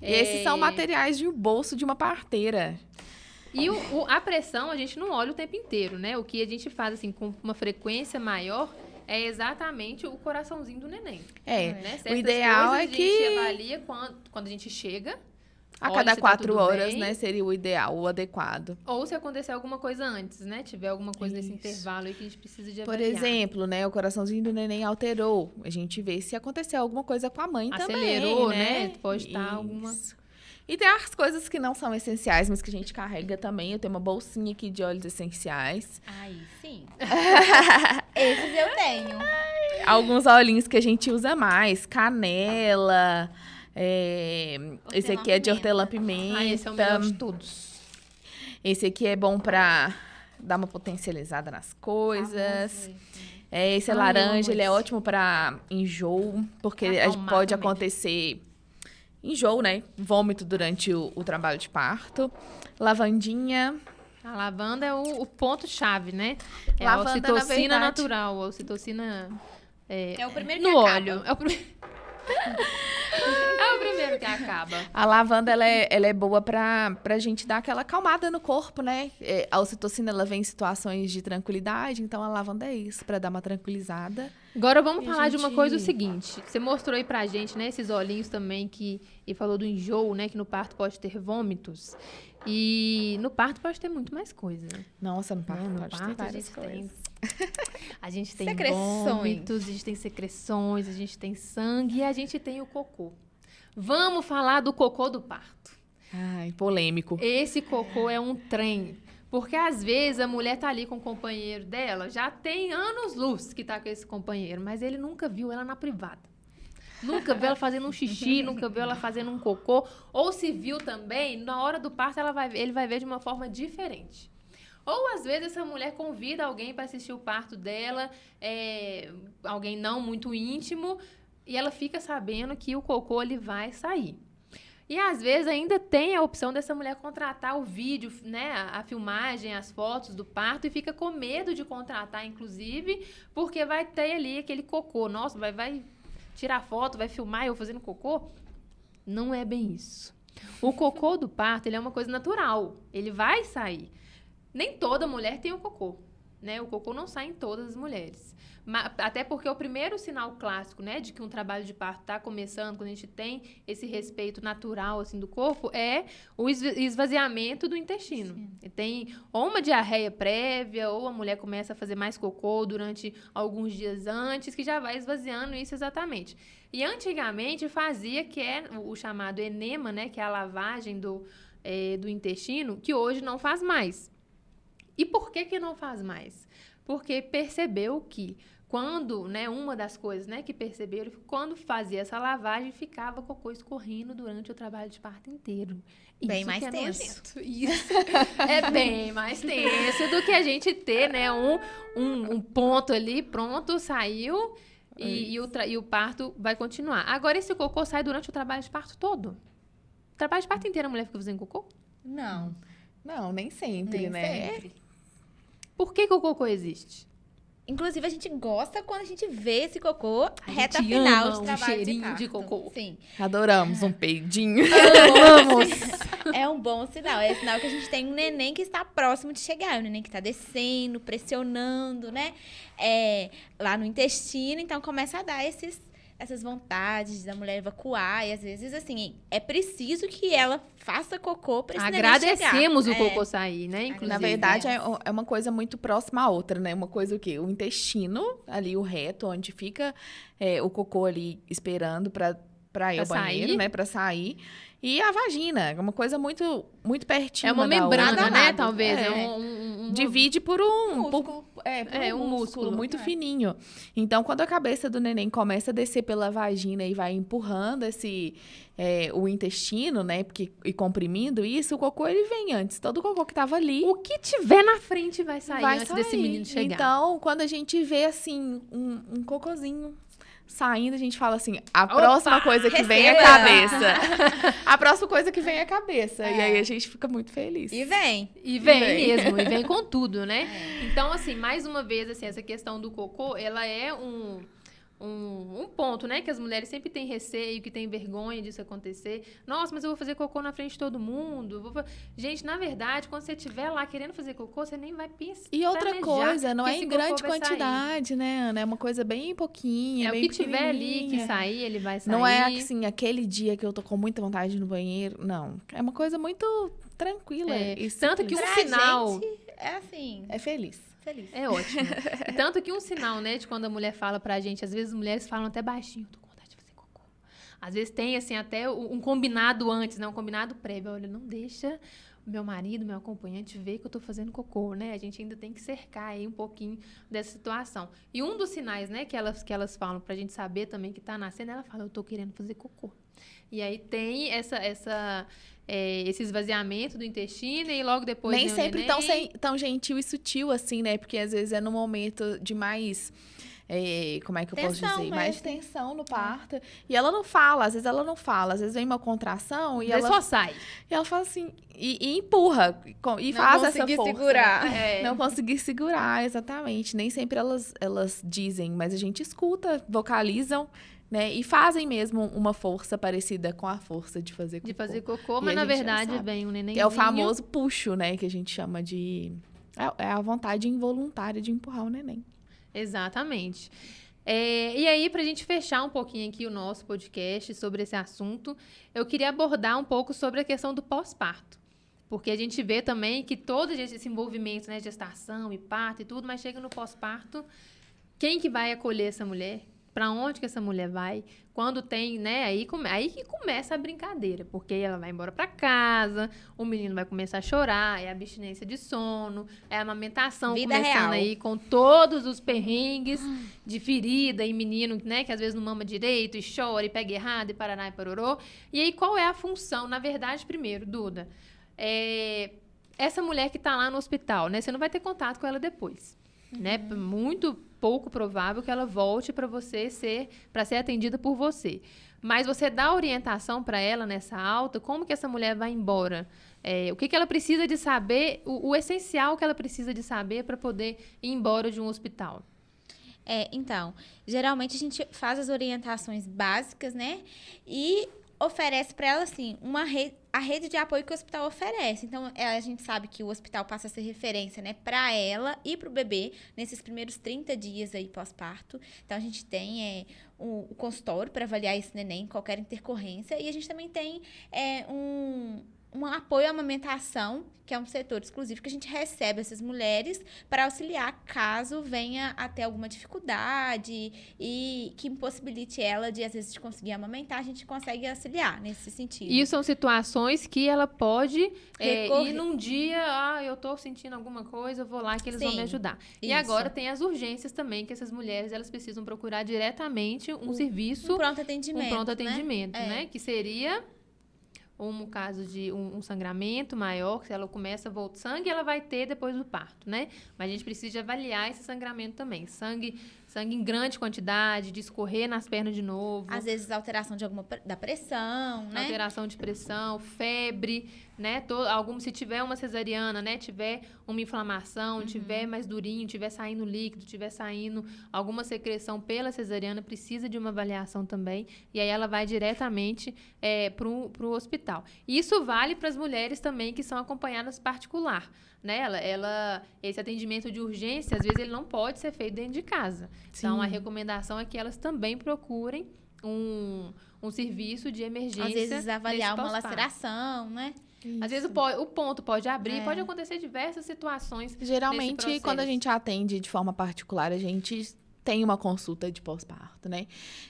Esses são materiais de bolso de uma parteira. E a pressão, a gente não olha o tempo inteiro, né? O que a gente faz, assim, com uma frequência maior é exatamente o coraçãozinho do neném. Né? Certas O ideal coisas é a gente que avalia quando a gente chega. a olha cada se tá 4 tudo horas, bem. né, seria o ideal, o adequado. Ou se acontecer alguma coisa antes, né? Tiver alguma coisa nesse Isso. intervalo aí que a gente precisa de Por avaliar. exemplo, né, o coraçãozinho do neném alterou. A gente vê se aconteceu alguma coisa com a mãe Acelerou, também, né? Pode estar Isso. alguma... E tem as coisas que não são essenciais, mas que a gente carrega também. Eu tenho uma bolsinha aqui de óleos essenciais. Aí sim. Esses eu tenho. Alguns olhinhos que a gente usa mais. Canela. Esse aqui é de hortelã-pimenta. esse é o melhor de todos. Esse aqui é bom pra dar uma potencializada nas coisas. Esse é Ai, laranja, amo ele é esse. ótimo pra enjoo, porque Acalmar pode também. acontecer enjoo, né? Vômito durante o trabalho de parto. Lavandinha. A lavanda é o ponto-chave, né? É Lavanda, a na ocitocina verdade- natural, a ocitocina É o primeiro que no acaba. óleo. É o primeiro que acaba. A lavanda, ela é boa pra gente dar aquela acalmada no corpo, né? A ocitocina, ela vem em situações de tranquilidade, então a lavanda é isso, pra dar uma tranquilizada. Agora vamos E a falar de uma gente- coisa o seguinte. Você mostrou aí pra gente, né, esses olhinhos também e falou do enjoo, né, que no parto pode ter vômitos. E no parto pode ter muito mais coisa. Nossa, no parto No pode ter parto a várias gente coisas. A gente tem Secreções. vômitos, a gente tem secreções, a gente tem sangue e a gente tem o cocô. Vamos falar do cocô do parto. Ai, polêmico. Esse cocô é um trem. Porque às vezes a mulher tá ali com o companheiro dela, já tem anos-luz que tá com esse companheiro, mas ele nunca viu ela na privada. Nunca viu ela fazendo um xixi, nunca viu ela fazendo um cocô. Ou se viu também, na hora do parto ele vai ver de uma forma diferente. Ou, às vezes, essa mulher convida alguém para assistir o parto dela, alguém não muito íntimo, e ela fica sabendo que o cocô ele vai sair. E, às vezes, ainda tem a opção dessa mulher contratar o vídeo, né, a filmagem, as fotos do parto, e fica com medo de contratar, inclusive, porque vai ter ali aquele cocô. Nossa, vai tirar foto, vai filmar eu fazendo cocô? Não é bem isso. O cocô do parto, ele é uma coisa natural. Ele vai sair. Nem toda mulher tem o cocô, né? O cocô não sai em todas as mulheres. Até porque o primeiro sinal clássico, né, de que um trabalho de parto está começando, quando a gente tem esse respeito natural, assim, do corpo, é o esvaziamento do intestino. Tem ou uma diarreia prévia, ou a mulher começa a fazer mais cocô durante alguns dias antes, que já vai esvaziando isso exatamente. E antigamente fazia, que é o chamado enema, né, que é a lavagem do intestino, que hoje não faz mais. E por que não faz mais? Porque percebeu que quando, né, uma das coisas, né, que perceberam, quando fazia essa lavagem, ficava cocô escorrendo durante o trabalho de parto inteiro. Bem Isso mais é tenso. nojento. Isso é bem mais tenso do que a gente ter, né, um ponto ali, pronto, saiu, e o parto vai continuar. Agora, esse cocô sai durante o trabalho de parto todo. O trabalho de parto inteiro a mulher fica fazendo cocô? Não. Não, nem sempre, Nem né? sempre. Por que o cocô existe? Inclusive, a gente gosta quando a gente vê esse cocô reta gente final ama de um trabalho cheirinho parto. de cocô. Sim. Adoramos um peidinho. Vamos! É um bom sinal. É sinal que a gente tem um neném que está próximo de chegar. Um neném que está descendo, pressionando, né? Lá no intestino. Então, começa a dar essas vontades da mulher evacuar. E, às vezes, assim, é preciso que ela faça cocô para esse neném chegar. Agradecemos o cocô sair, né? Inclusive. Na verdade, é uma coisa muito próxima à outra, né? Uma coisa o quê? O intestino, ali o reto, onde fica o cocô ali esperando para ir ao banheiro, sair. né? Para sair. E a vagina, é uma coisa muito, muito pertinho. É uma da membrana, outra. né? Talvez. Divide por um músculo. um músculo muito É. fininho. Então, quando a cabeça do neném começa a descer pela vagina e vai empurrando o intestino, né? E comprimindo isso, o cocô ele vem antes. Todo o cocô que tava ali O que tiver na frente vai sair vai antes sair. desse menino chegar. Então, quando a gente vê assim um cocôzinho saindo, a gente fala assim, a próxima coisa que vem é a cabeça. A próxima coisa que vem é a cabeça. E aí a gente fica muito feliz. E vem. E vem mesmo, e vem com tudo, né? Então, assim, mais uma vez, assim, essa questão do cocô, ela é um ponto, né? Que as mulheres sempre têm receio, que têm vergonha disso acontecer. Nossa, mas eu vou fazer cocô na frente de todo mundo. Gente, na verdade, quando você estiver lá querendo fazer cocô, você nem vai pensar. E outra coisa, não é em grande quantidade, né, Ana? É uma coisa bem pouquinha, bem o que tiver ali que sair, ele vai sair. Não é assim, aquele dia que eu tô com muita vontade de ir no banheiro. Não. É uma coisa muito tranquila. Tanto que um Pra sinal... gente, é assim, É feliz. feliz. É ótimo. Tanto que um sinal, né, de quando a mulher fala pra gente, às vezes as mulheres falam até baixinho, tô com vontade de fazer cocô. Às vezes tem, assim, até um combinado antes, né, um combinado prévio. Olha, não deixa o meu marido, meu acompanhante ver que eu tô fazendo cocô, né? A gente ainda tem que cercar aí um pouquinho dessa situação. E um dos sinais, né, que elas falam pra gente saber também que tá nascendo, ela fala, eu tô querendo fazer cocô. E aí tem esse esvaziamento do intestino e logo depois Nem vem o sempre neném. tão gentil e sutil assim, né? Porque às vezes é no momento de mais... como é que eu posso Tensão dizer? Mais mesmo. tensão no parto. E ela não fala, às vezes ela não fala. Às vezes vem uma contração e Às vezes ela, só sai. e ela fala assim... E empurra. E Não faz essa consegui força. segurar. É. Não conseguir segurar, exatamente. Nem sempre elas dizem, mas a gente escuta, vocalizam, né? E fazem mesmo uma força parecida com a força de fazer cocô. De fazer cocô, E mas a na gente já verdade sabe. vem um nenenzinho. Que é o famoso puxo, né? Que a gente chama de... É a vontade involuntária de empurrar o neném. Exatamente. E aí, pra gente fechar um pouquinho aqui o nosso podcast sobre esse assunto, eu queria abordar um pouco sobre a questão do pós-parto. Porque a gente vê também que todo esse envolvimento, né, gestação e parto e tudo, mas chega no pós-parto, quem que vai acolher essa mulher? para onde que essa mulher vai, quando tem, né, aí que começa a brincadeira, porque ela vai embora para casa, o menino vai começar a chorar, é abstinência de sono, é a amamentação Vida começando real. aí com todos os perrengues de ferida e menino, né, que às vezes não mama direito e chora e pega errado e paraná e parorô. E aí qual é a função? Na verdade, primeiro, Duda, essa mulher que tá lá no hospital, né, você não vai ter contato com ela depois. Né? Muito pouco provável que ela volte para ser atendida por você. Mas você dá orientação para ela nessa alta, como que essa mulher vai embora? O que ela precisa de saber, o essencial que ela precisa de saber para poder ir embora de um hospital. Então, geralmente a gente faz as orientações básicas, né? E oferece para ela, assim, a rede de apoio que o hospital oferece. Então, a gente sabe que o hospital passa a ser referência, né, para ela e para o bebê nesses primeiros 30 dias aí pós-parto. Então, a gente tem o consultório para avaliar esse neném, qualquer intercorrência. E a gente também tem um apoio à amamentação, que é um setor exclusivo que a gente recebe essas mulheres para auxiliar caso venha a ter alguma dificuldade e que impossibilite ela de, às vezes, de conseguir amamentar, a gente consegue auxiliar nesse sentido. E são situações que ela pode Recorrer. ir num dia, eu tô sentindo alguma coisa, eu vou lá que eles vão me ajudar. E Isso. agora tem as urgências também, que essas mulheres, elas precisam procurar diretamente um serviço... Um pronto atendimento, né? Que seria... um caso de um sangramento maior, que se ela começa a voltar sangue, ela vai ter depois do parto, né? Mas a gente precisa avaliar esse sangramento também. Sangue em grande quantidade, de escorrer nas pernas de novo. Às vezes, alteração da pressão, né? Alteração de pressão, febre, né? Se tiver uma cesariana, né? Tiver uma inflamação, tiver mais durinho, tiver saindo líquido, tiver saindo alguma secreção pela cesariana, precisa de uma avaliação também. E aí ela vai diretamente pro hospital. E isso vale para as mulheres também que são acompanhadas particular. Né? Esse atendimento de urgência, às vezes, ele não pode ser feito dentro de casa. Sim. Então, a recomendação é que elas também procurem um serviço de emergência. Às vezes, avaliar uma laceração, né? Isso. Às vezes, o ponto pode abrir, pode acontecer diversas situações. Geralmente, quando a gente atende de forma particular, a gente tem uma consulta de pós-parto, né?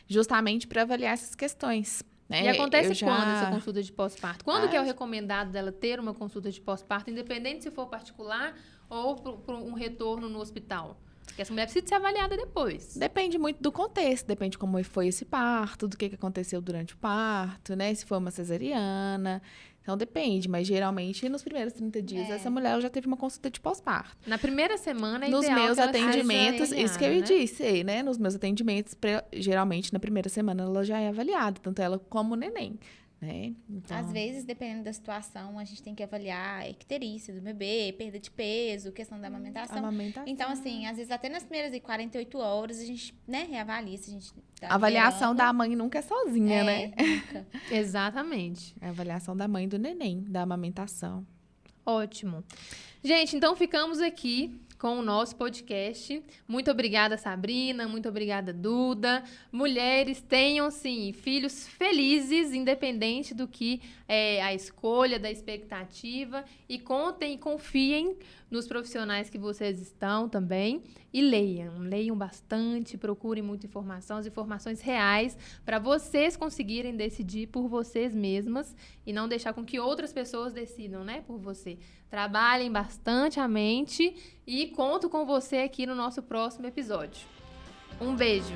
Justamente para avaliar essas questões. Né? E acontece quando essa consulta de pós-parto? Quando que é o recomendado dela ter uma consulta de pós-parto, independente se for particular ou por um retorno no hospital? Porque essa mulher precisa ser avaliada depois. Depende muito do contexto, depende como foi esse parto, do que aconteceu durante o parto, né? Se foi uma cesariana. Então, depende, mas geralmente nos primeiros 30 dias essa mulher já teve uma consulta de pós-parto. Na primeira semana é nos ideal meus que ela atendimentos, seja isso que eu ia né? dizer, né? Nos meus atendimentos, geralmente na primeira semana ela já é avaliada, tanto ela como o neném. Né? Então... Às vezes, dependendo da situação, a gente tem que avaliar a icterícia do bebê, perda de peso, questão da amamentação. Então, assim, às vezes até nas primeiras 48 horas a gente, né, reavalia se a gente tá a avaliação da mãe nunca é sozinha, né? Nunca. Exatamente. É a avaliação da mãe e do neném, da amamentação. Ótimo. Gente, então ficamos aqui com o nosso podcast. Muito obrigada, Sabrina. Muito obrigada, Duda. Mulheres, tenham, sim, filhos felizes, independente do que é a escolha, da expectativa. E contem e confiem nos profissionais que vocês estão também. E leiam bastante, procurem muita informação, as informações reais, para vocês conseguirem decidir por vocês mesmas e não deixar com que outras pessoas decidam, né, por você. Trabalhem bastante a mente e conto com você aqui no nosso próximo episódio. Um beijo!